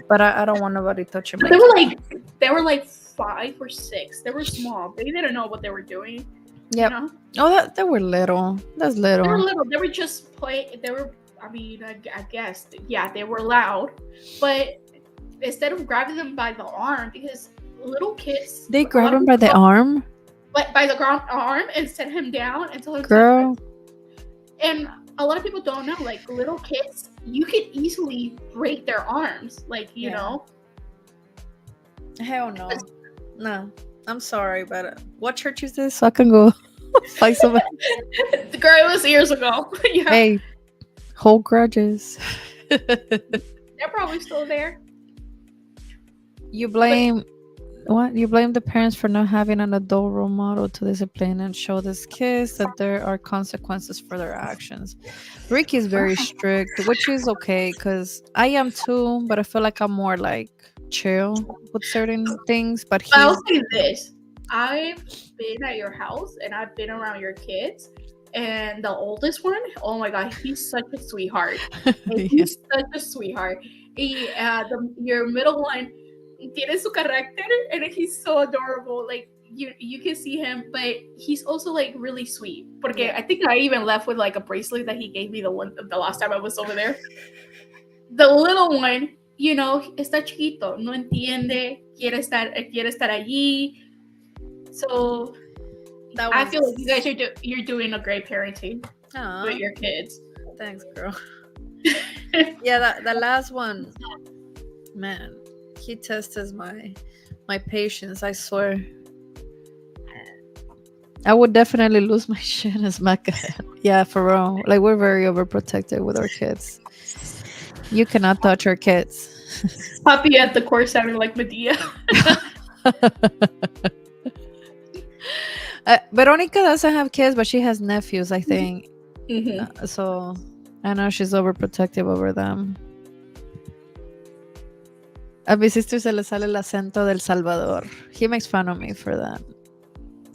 But I don't want nobody touching but my kid. they were like 5 or 6. They were small. They didn't know what they were doing. You Yep. know, Oh, they were little. That's they were little. little. They were just play. They were. I mean, I guess. Yeah, they were loud, but instead of grabbing them by the arm, because little kids, They a grab lot of him by people the don't, arm, like by the ground arm and set him down and tell him to. girl. And a lot of people don't know, like little kids, you could easily break their arms, like Yeah. Hell no. No. I'm sorry, but what church is this? So I can go fight somebody. The girl, it was years ago. Yeah, Hey, hold grudges. they're probably still there. You But blame what? You blame the parents for not having an adult role model to discipline and show these kids that there are consequences for their actions. Ricky is very strict, which is okay because I am too, but I feel like I'm more like chill with certain things. But I'll he's say this: I've been at your house and I've been around your kids, and the oldest one, oh my god, he's such a sweetheart. Like, yeah, he's such a sweetheart. Your middle one tiene su carácter, and he's so adorable. Like you can see him, but he's also like really sweet. Porque yeah. I think I even left with like a bracelet that he gave me the last time I was over there. The little one, está chiquito, no entiende, quiere estar allí. So That I one's. feel like you guys you're doing a great parenting with Aw, your kids. thanks, girl. Yeah, the last one, man, he tests my patience. I swear. I would definitely lose my shit and smack a head. Yeah, for real. Like we're very overprotected with our kids. You cannot touch our kids. Puppy at the court sounding like Medea. Veronica doesn't have kids, but she has nephews, I think. Mm-hmm. So I know she's overprotective over them. A mi sister se le sale el acento del Salvador. He makes fun of me for that.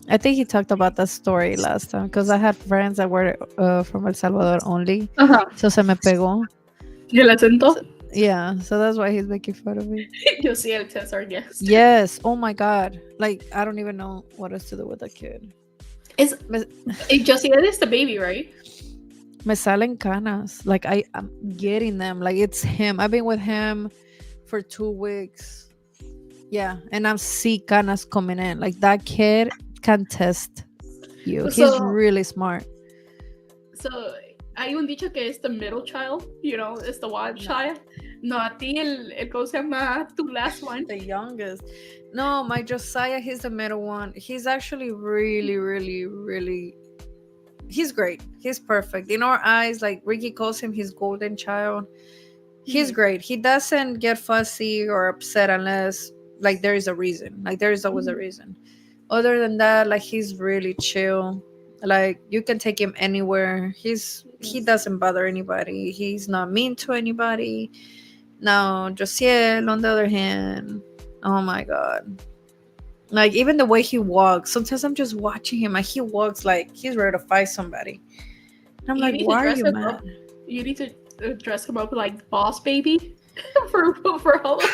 I think he talked about that story last time because I had friends that were from El Salvador only. Uh-huh. So se me pegó. ¿Y el acento? Yeah, so that's why he's making fun of me. Yo sí, el Cesar, yes. Yes. Oh my God. Like, I don't even know what else to do with a kid. Is Me, Josiel is the baby, right? me salen canas. Like, I'm getting them. Like, it's him. I've been with him for 2 weeks. Yeah. And I'm see canas coming in. Like, that kid can test you. He's So, really smart. so hay un dicho que es the middle child, it's the wild child. No, a ti ¿cómo se llama? Tu last one. The youngest. No, my Josiah, he's the middle one. He's actually really, really, really. He's great. He's perfect. In our eyes, like Ricky calls him his golden child. He's great. He doesn't get fussy or upset unless like there is a reason. Like there is always a reason. Other than that, like he's really chill. Like you can take him anywhere. He doesn't bother anybody. He's not mean to anybody. Now, Josiel, on the other hand, oh my god. Like even the way he walks, sometimes I'm just watching him and he walks like he's ready to fight somebody. And I'm You like, need to why are dress you him mad? up. You need to dress him up like boss baby for Halloween.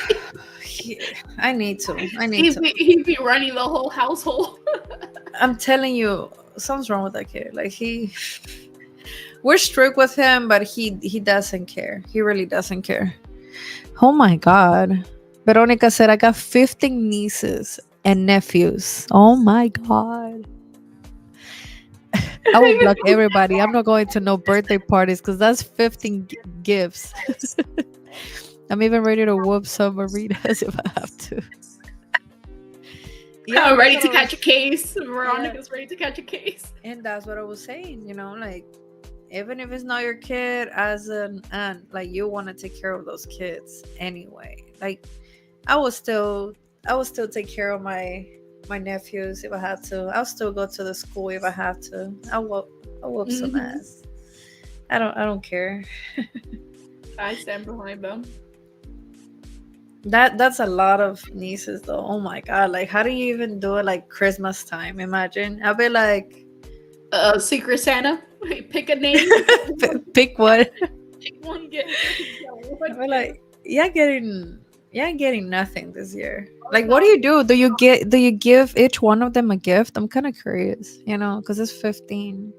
I need to. I need to. He'd be running the whole household. I'm telling you, something's wrong with that kid. Like we're strict with him, but he doesn't care. He really doesn't care. Oh my god. Veronica said I got 15 nieces and nephews. Oh my god. I will block everybody. I'm not going to no birthday parties because that's 15 gifts. I'm even ready to whoop some margaritas if I have to. I'm ready that's to what I catch a case. Veronica's ready to catch a case. And that's what I was saying, like even if it's not your kid, as an aunt, like you want to take care of those kids anyway. Like I will still take care of my nephews if I have to. I'll still go to the school if I have to. I'll whoop some ass. I don't care. I stand behind them. That's a lot of nieces though. Oh my god! Like, how do you even do it like Christmas time? Imagine. I'll be like, Secret Santa. Pick a name. pick what? Pick one gift. I'll be like, yeah, getting nothing this year. Oh, Like, what no. do you give each one of them a gift? I'm kind of curious, because it's 15.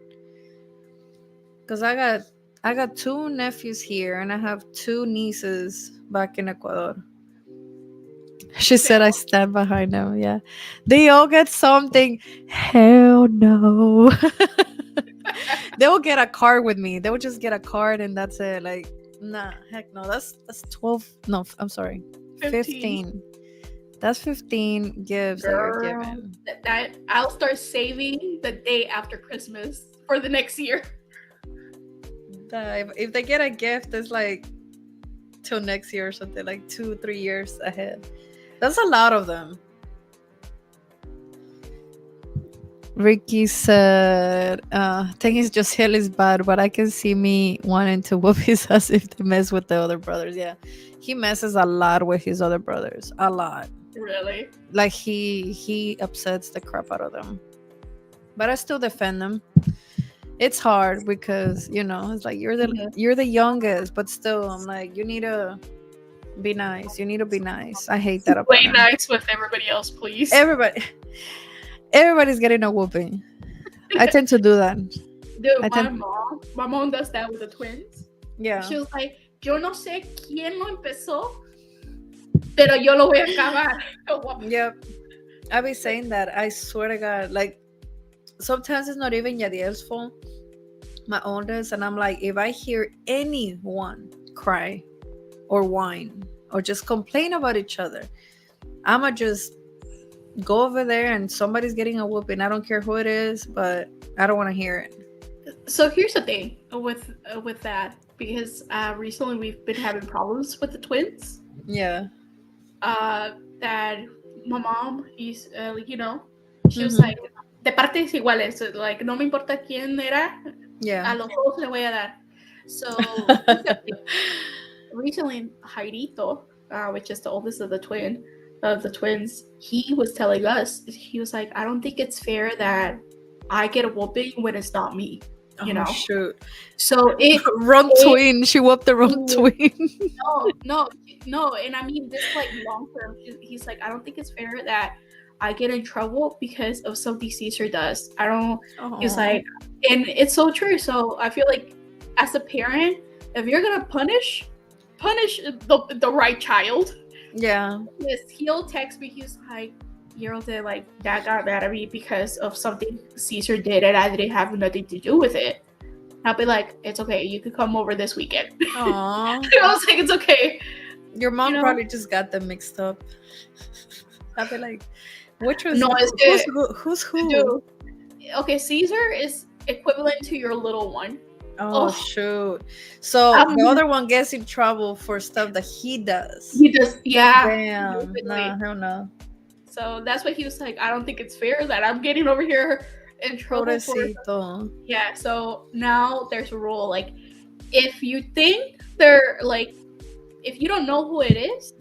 Because I got two nephews here and I have two nieces back in Ecuador. She said I stand behind them. Yeah. They all get something. Hell no. They will get a card with me. They will just get a card and that's it. Like, nah, heck no. That's 12. No, I'm sorry. 15. That's 15 gifts that you're Girl, given. that I'll start saving the day after Christmas for the next year. If they get a gift, it's like till next year or something, like 2-3 years ahead. That's a lot of them. Ricky said, think it's just hell is bad, but I can see me wanting to whoop his ass if they mess with the other brothers. Yeah. He messes a lot with his other brothers. A lot. Really? Like he upsets the crap out of them. But I still defend them. It's hard because, it's like you're the youngest, but still I'm like, you need to be nice. You need to be nice. I hate that about Play him. nice with everybody else, please. Everybody's getting a whooping. I tend to do that. Dude, my mom does that with the twins. Yeah. She was like, yo no sé quién lo empezó, pero yo lo voy a acabar. Yep. I be saying that. I swear to God. Like, sometimes it's not even Yadiel's fault. My oldest. And I'm like, if I hear anyone cry or whine or just complain about each other, I'ma just go over there and somebody's getting a whooping. I don't care who it is, but I don't want to hear it. So here's the thing with that, because recently we've been having problems with the twins. Yeah. That my mom is, she was like, de partes iguales, like, no me importa quién era, yeah, a los dos le voy a dar. So recently, Jairito, which is the oldest of the twins, he was telling us, he was like, I don't think it's fair that I get a whooping when it's not me. You know? Shoot. So twin. She whooped the wrong twin. No. And I mean, this like long term, he's like, I don't think it's fair that I get in trouble because of something Caesar does. I don't. He's like, and it's so true. So I feel like as a parent, if you're gonna punish the right child. Yeah. Yes, he'll text me. He's like, like, Dad got mad at me because of something Caesar did and I didn't have nothing to do with it. I'll be like, it's okay. You could come over this weekend. Aww. I was like, it's okay. Your mom probably just got them mixed up. I'll be like, which was who's who? Dude. Okay, Caesar is equivalent to your little one. Oh, shoot. So the other one gets in trouble for stuff that he does. He does, yeah. Damn. Nah, hell no. So that's why he was like, I don't think it's fair that I'm getting over here in trouble for. Yeah, so now there's a rule. Like, if you think they're like, if you don't know who it is,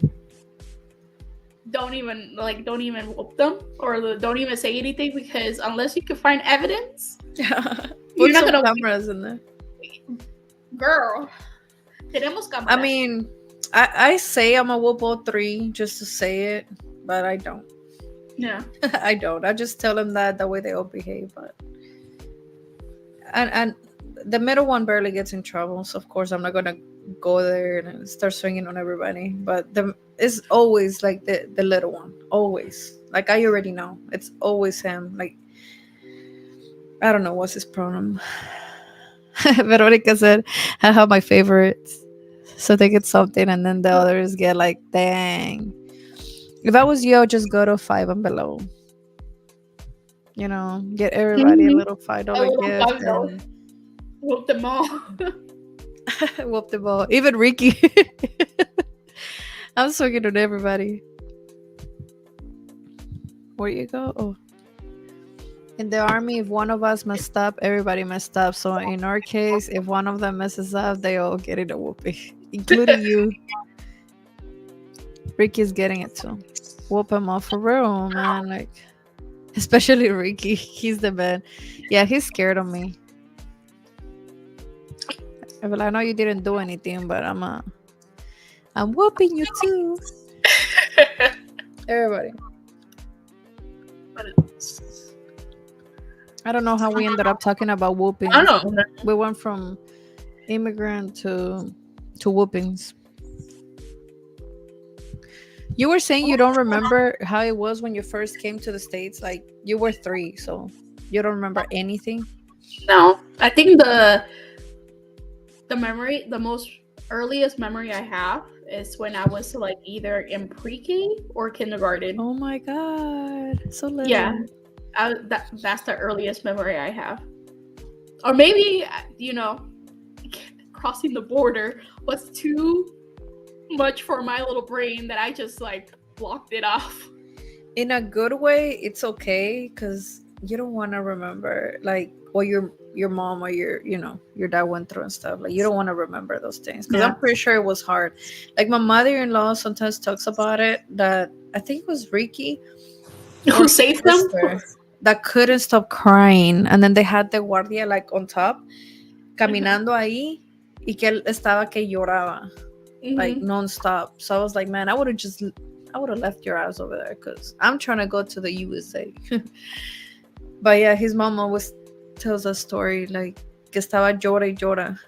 don't even whoop them or don't even say anything, because unless you can find evidence, you're not gonna cameras in there. Girl, tenemos cámaras. I mean, I say I'm a whoop all three just to say it, but I don't. Yeah. I don't. I just tell them that the way they all behave, but and the middle one barely gets in trouble, so of course I'm not gonna go there and start swinging on everybody. But it's always like the little one, always. Like, I already know it's always him. Like, I don't know what's his pronoun. Veronica said, I have my favorites, so they get something and then the others get like, dang. If I was you, I would just go to 5 and below. Get everybody a little $5 gift. And whoop them all. Whoop them all. Even Ricky. I'm swinging on everybody. Where you go? Oh. In the army, if one of us messed up, everybody messed up. So in our case, if one of them messes up, they all get it a whooping. including you. Ricky's getting it too. Whoop him off for real, man. Like, especially Ricky. He's the man. Yeah, he's scared of me. Well, I know you didn't do anything, but I'm whooping you too. Everybody. I don't know how we ended up talking about whoopings. I don't know. We went from immigrant to whoopings. You were saying you don't remember how it was when you first came to the States. Like you were 3, so you don't remember anything. No, I think the most earliest memory I have is when I was like either in pre-K or kindergarten. Oh my god, so little. Yeah, that's the earliest memory I have. Or maybe, crossing the border was too much for my little brain that I just like blocked it off. In a good way, it's okay because you don't want to remember like what your mom or your dad went through and stuff. Like you don't want to remember those things because I'm pretty sure it was hard. Like my mother-in-law sometimes talks about it, that I think it was Ricky who saved them, that couldn't stop crying, and then they had the guardia like on top caminando ahí y que él estaba que lloraba like non-stop. So I was like, man, I would have left your ass over there because I'm trying to go to the USA. But yeah, his mom always tells a story like que estaba llora y llora,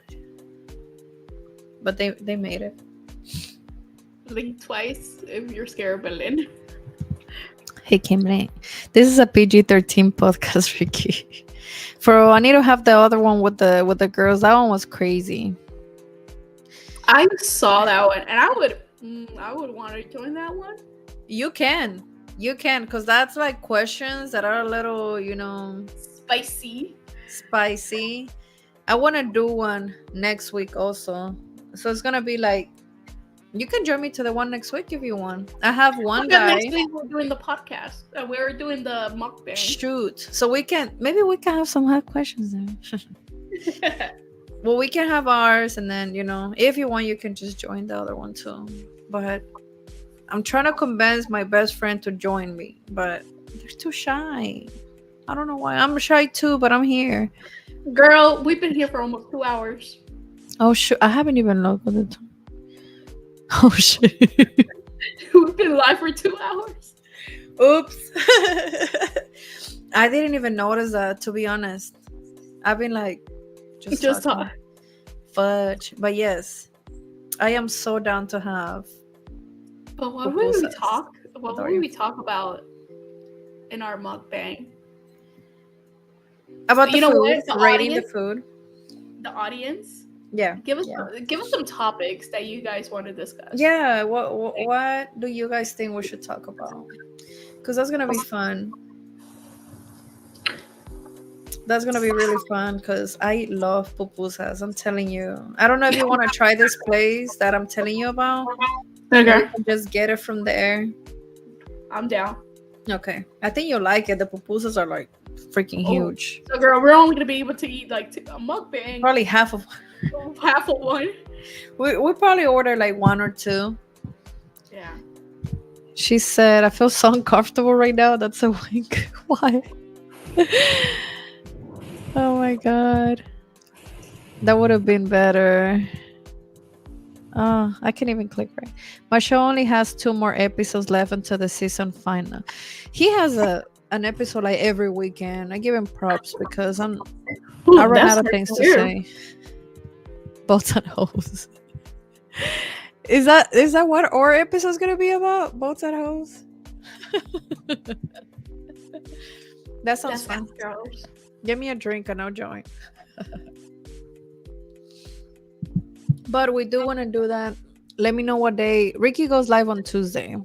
but they made it. Blink twice if you're scared of Berlin. Hey Kimberly, this is a PG-13 podcast, Ricky. I need to have the other one with the girls. That one was crazy. I saw that one, and I would want to join that one. You can, because that's like questions that are a little, spicy. I want to do one next week also, so it's gonna be like, you can join me to the one next week if you want. I have one guy. Next week we're doing the podcast. We're doing the mukbang. Shoot, so we can have some hard questions there. Well, we can have ours, and then if you want, you can just join the other one too. But I'm trying to convince my best friend to join me, but they're too shy. I don't know why. I'm shy too, but I'm here. Girl, we've been here for almost 2 hours. Oh shoot! I haven't even looked at it. Oh shit! We've been live for 2 hours. Oops! I didn't even notice that. To be honest, I've been like just talking. Fudge. But yes, I am so down to have. But what would we talk? What would we talk about in our mukbang? About the food, rating the food. The audience. Yeah. Give us some topics that you guys want to discuss. Yeah. What do you guys think we should talk about? Because that's gonna be fun. That's gonna be really fun because I love pupusas. I'm telling you. I don't know if you want to try this place that I'm telling you about. Okay. You can just get it from there. I'm down. Okay. I think you'll like it. The pupusas are like freaking huge. So girl, we're only gonna be able to eat like a mukbang. Probably half of one. We probably order like 1 or 2. Yeah. She said, I feel so uncomfortable right now. That's a wink. Why? Oh my god. That would have been better. Oh, I can't even click right. My show only has 2 more episodes left until the season final. He has an episode like every weekend. I give him props because I run out of things to say. Boats and hoes. Is that what our episode's gonna be about? Boats and hoes? That sounds fun. Give me a drink and I'll join. But we do want to do that. Let me know what day. Ricky goes live on Tuesday.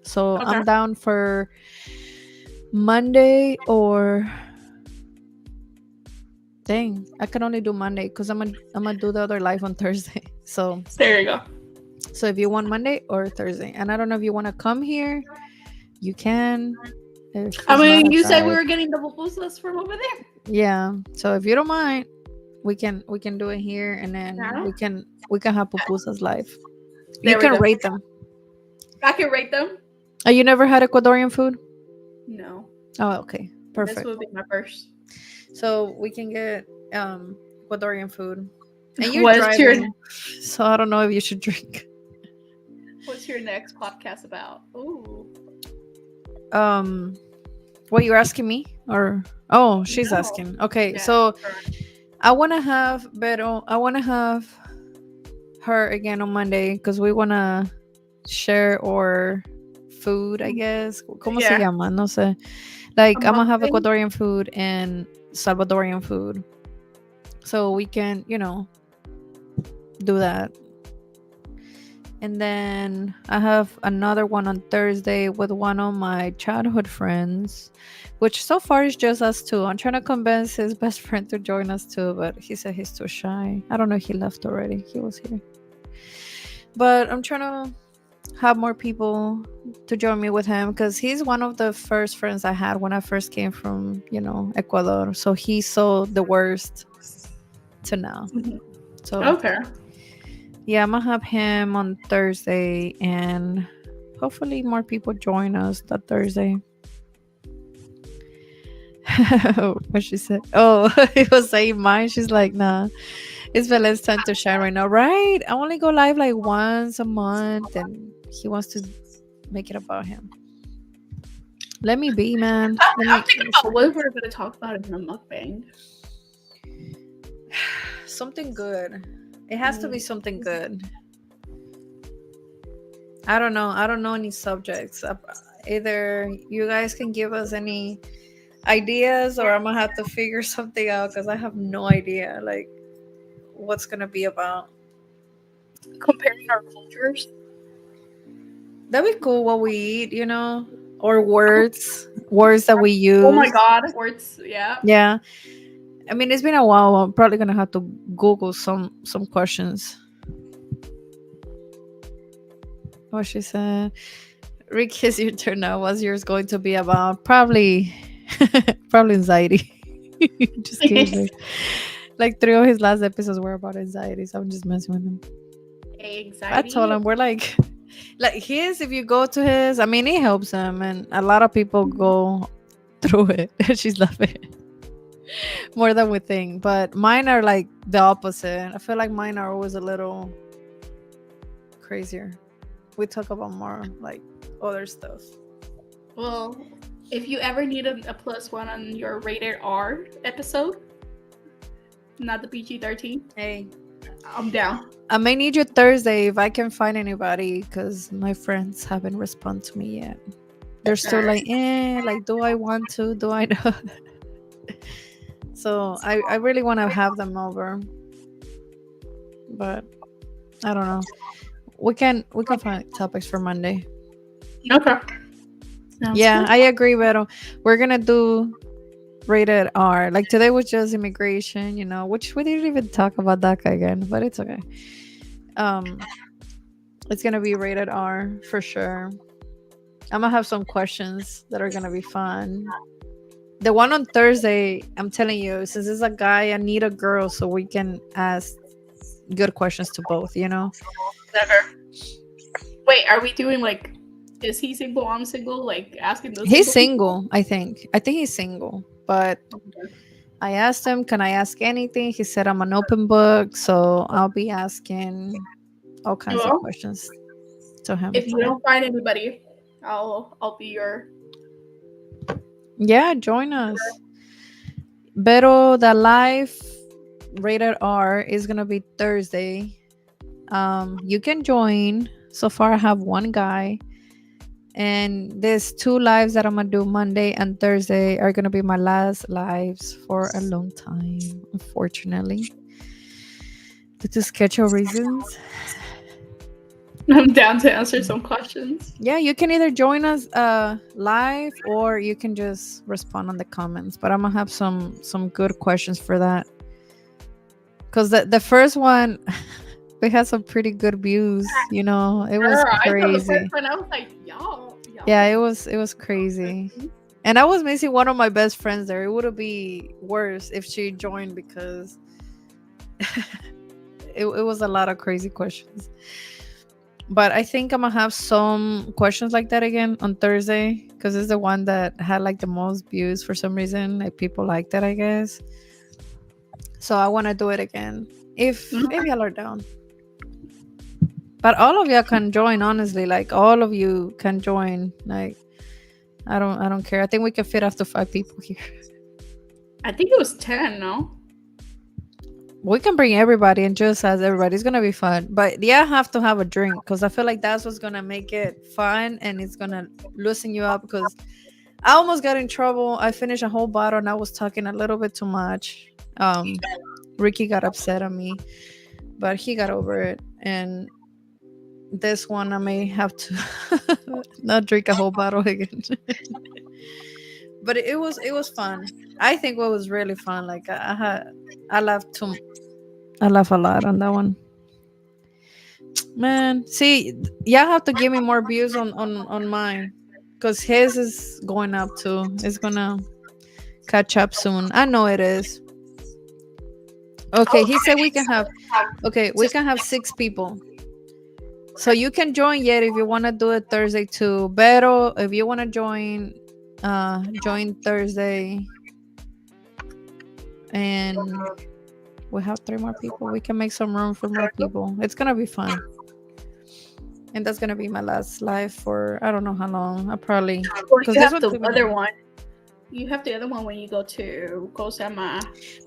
So okay. I'm down for Monday or... Dang, I can only do Monday because I'm gonna do the other live on Thursday. So there you go. So if you want Monday or Thursday. And I don't know if you want to come here. You can. I mean, you said we were getting the pupusas from over there. Yeah. So if you don't mind, We can do it here, and then Yeah. we can have pupusas live. You There we can go. rate them. I can rate them. Oh, you never had Ecuadorian food? No, Oh, okay, this perfect. will be my first. So we can get Ecuadorian food, and you're What's your driving, so I don't know if you should drink. What's your next podcast about? Ooh, Um, what you're asking me, or oh, she's no. asking. Okay, Yeah. so Correct. I want to have Vero. I want to have her again on Monday because we want to share our food, I guess. ¿Cómo se Yeah. llama? No sé. Like, A I'm gonna have mukbang. Ecuadorian food and Salvadorian food. So we can, do that. And then I have another one on Thursday with one of my childhood friends, which so far is just us two. I'm trying to convince his best friend to join us too, but he said he's too shy. I don't know if he left already. He was here. But I'm trying to have more people to join me with him because he's one of the first friends I had when I first came from, Ecuador. So he saw the worst to now. Mhm. So Okay. yeah, I'm gonna have him on Thursday, and hopefully more people join us that Thursday. What she said? Oh, he was saying mine. She's like, nah, it's Belen's time to shine right now, right? I only go live like once a month, and he wants to make it about him. Let me be, man. I'm thinking about what we're going to talk about in the mukbang. Something good. It has to be something good. I don't know. I don't know any subjects. Either you guys can give us any ideas, or I'm gonna have to figure something out because I have no idea like what's gonna be about. Comparing our cultures. That'd be cool. What we eat, or words that we Oh my use. god, words. Yeah. Yeah, I mean it's been a while. I'm probably gonna have to Google some questions. What she said. Rick, is your turn now. What's yours going to be about? Probably, probably anxiety. Just kidding. Like 3 of his last episodes were about anxiety, so I'm just messing with him. I Anxiety. told him we're like his. If you go to his, I mean, it helps him, and a lot of people go through it. She's laughing more than we think, but mine are like the opposite. I feel like mine are always a little crazier. We talk about more like other stuff. Well, if you ever need a +1 on your rated R episode, not the PG-13, Hey, I'm down. I may need you Thursday if I can find anybody because my friends haven't responded to me yet. They're still like, like, do I want to? Do I know? So I really want to have them over, but I don't know. We can find topics for Monday. Okay. Sounds Yeah, good. I agree, Vero. We're gonna do rated R. Like today was just immigration, which we didn't even talk about that again, but it's okay. Um, it's gonna be rated R for sure. I'm gonna have some questions that are gonna be fun. The one on Thursday, I'm telling you, since it's a guy, I need a girl so we can ask good questions to both. Never. Wait, are we doing like, is he single? I'm single. Like asking those. He's single single, I think. I think he's single, but people? I asked him, can I ask anything? He said I'm an open book, so I'll be asking all kinds of Well, questions to him. if you don't find anybody, I'll be your. Yeah, join us. Pero the live rated R is gonna be Thursday. You can join. So far I have one guy. And there's 2 lives that I'm gonna do Monday and Thursday are gonna be my last lives for a long time, unfortunately. Due to schedule reasons. I'm down to answer some questions. Yeah, you can either join us live or you can just respond on the comments. But I'm gonna have some good questions for that. Cause the first one we had some pretty good views, it was I saw the crazy. first one. I was like, y'all. Yeah, it was crazy. And I was missing one of my best friends there. It would be worse if she joined because it was a lot of crazy questions. But I think I'm gonna have some questions like that again on Thursday because it's the one that had like the most views for some reason. Like people liked it, I guess. So I want to do it again if y'all are down. But all of y'all can join. Honestly, like all of you can join. Like I don't care. I think we can fit up to 5 people here. I think it was 10, no? We can bring everybody and just as everybody. It's gonna be fun. But yeah, I have to have a drink because I feel like that's what's gonna make it fun and it's gonna loosen you up because I almost got in trouble. I finished a whole bottle and I was talking a little bit too much. Ricky got upset at me, but he got over it. And this one I may have to not drink a whole bottle again. But it was fun. I think what was really fun. Like I laughed too. I laugh a lot on that one. Man, see, y'all have to give me more views on mine, cause his is going up too. It's gonna catch up soon. I know it is. Okay, he said we can have. Okay, we can have 6 people. So you can join yet if you want to do it Thursday too. Pero if you want to join Thursday, and we have 3 more people. We can make some room for more people. It's gonna be fun. And that's gonna be my last live for I don't know how long. I probably Or because you this have one the took me other long. one. You have the other one when you go to Kosama.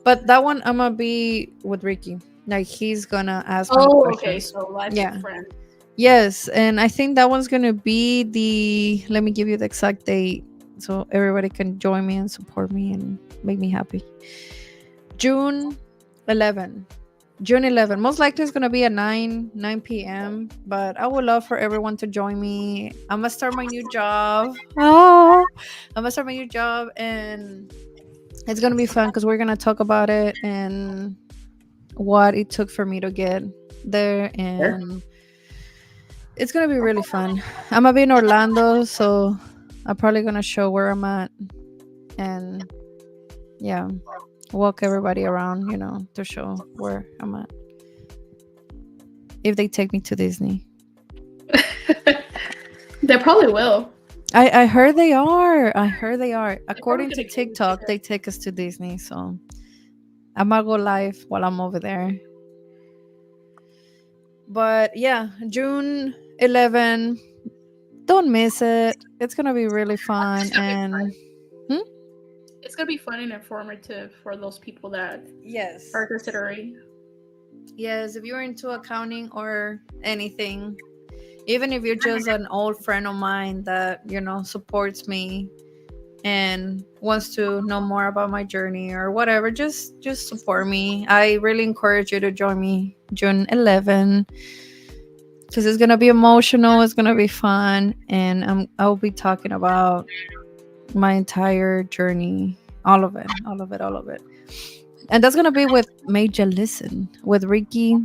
But that one I'm gonna be with Ricky. Like he's gonna ask me Oh, okay. questions. So live Yeah. with friends. Yes, and I think that one's gonna be the. Let me give you the exact date so everybody can join me and support me and make me happy. June 11. June 11. Most likely it's gonna be at 9 p.m. But I would love for everyone to join me. I'm gonna start my new job. Oh, I'm gonna start my new job and it's gonna be fun because we're gonna talk about it and what it took for me to get there and it's gonna be really fun. I'm gonna be in Orlando, so I'm probably gonna show where I'm at and yeah, walk everybody around, to show where I'm at. If they take me to Disney. They probably will. I heard they are. I heard they are. According to TikTok, they take us to Disney, so I'm gonna go live while I'm over there. But yeah, June 11. Don't miss it. It's gonna be really fun and It's gonna be fun and informative for those people that yes. are considering. Yes, if you're into accounting or anything, even if you're just an old friend of mine that, supports me and wants to know more about my journey or whatever, just support me. I really encourage you to join me June 11 because it's gonna be emotional, it's gonna be fun, and I'll be talking about my entire journey, all of it, all of it, all of it. And that's gonna be with Major Listen with Ricky,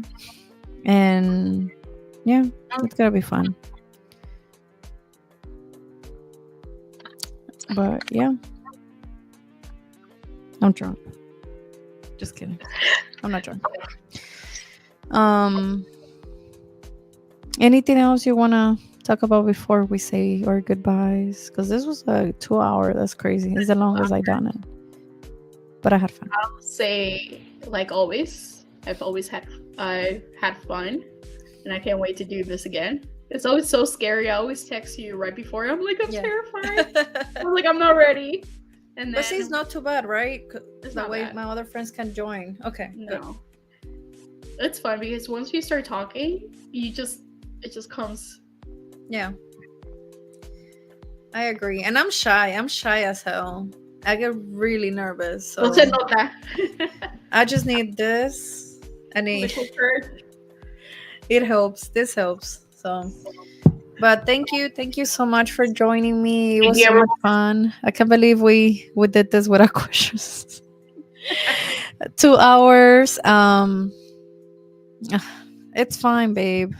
and yeah, it's gonna be fun. But yeah, I'm drunk. Just kidding. I'm not drunk. Anything else you wanna talk about before we say our goodbyes? Because this was a 2 hour. That's crazy. It's the longest I done it. But I had fun. I'll say, like always, I've had fun, and I can't wait to do this again. It's always so scary. I always text you right before. I'm like, I'm terrified. I'm like, I'm not ready. And then, but see, it's not too bad, right? It's that not way bad. my other friends can join. Okay, no, good. it's fun because once you start talking, it just comes. Yeah, I agree. And I'm shy. I'm shy as hell. I get really nervous. So I just need this. I need it helps. This helps. So but thank you so much for joining me. It was so much fun. I can't believe we did this without questions. 2 hours. It's fine, babe.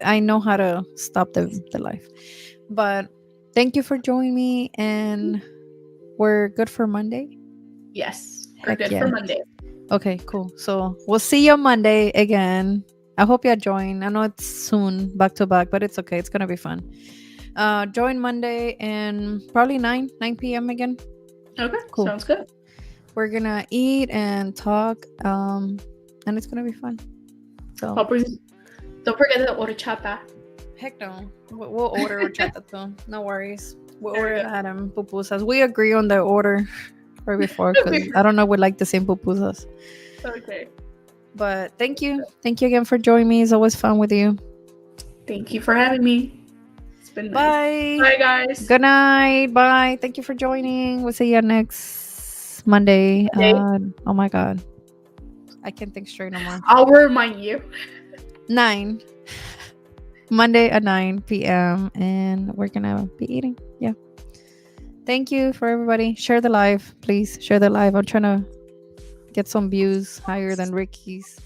I know how to stop the life. But thank you for joining me, and we're good for Monday. Yes, we're good for Monday. Okay, cool. So we'll see you on Monday again. I hope you join. I know it's soon, back to back, but it's okay. It's gonna be fun. Join Monday and probably 9 p.m. again. Okay, Cool. sounds good. We're gonna eat and talk, and it's gonna be fun. So Don't forget the horchata. heck no, we'll order horchata too. No worries. We'll There we order go. that and pupusas. We agree on the order right before because I don't know we like the same pupusas. Okay. But thank you again for joining me. It's always fun with you. Thank you for having me. It's been nice. Bye. Bye, guys. Good night. Bye. Thank you for joining. We'll see you next Monday. Okay. Oh my god, I can't think straight no more. I'll remind you. 9 Monday at 9 p.m. and we're gonna be eating. Yeah. Thank you for everybody. Share the live, please. Share the live. I'm trying to get some views higher than Ricky's.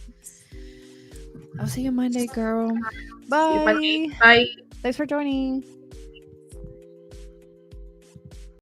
I'll see you Monday, girl. See you Monday. Bye. Bye. Thanks for joining.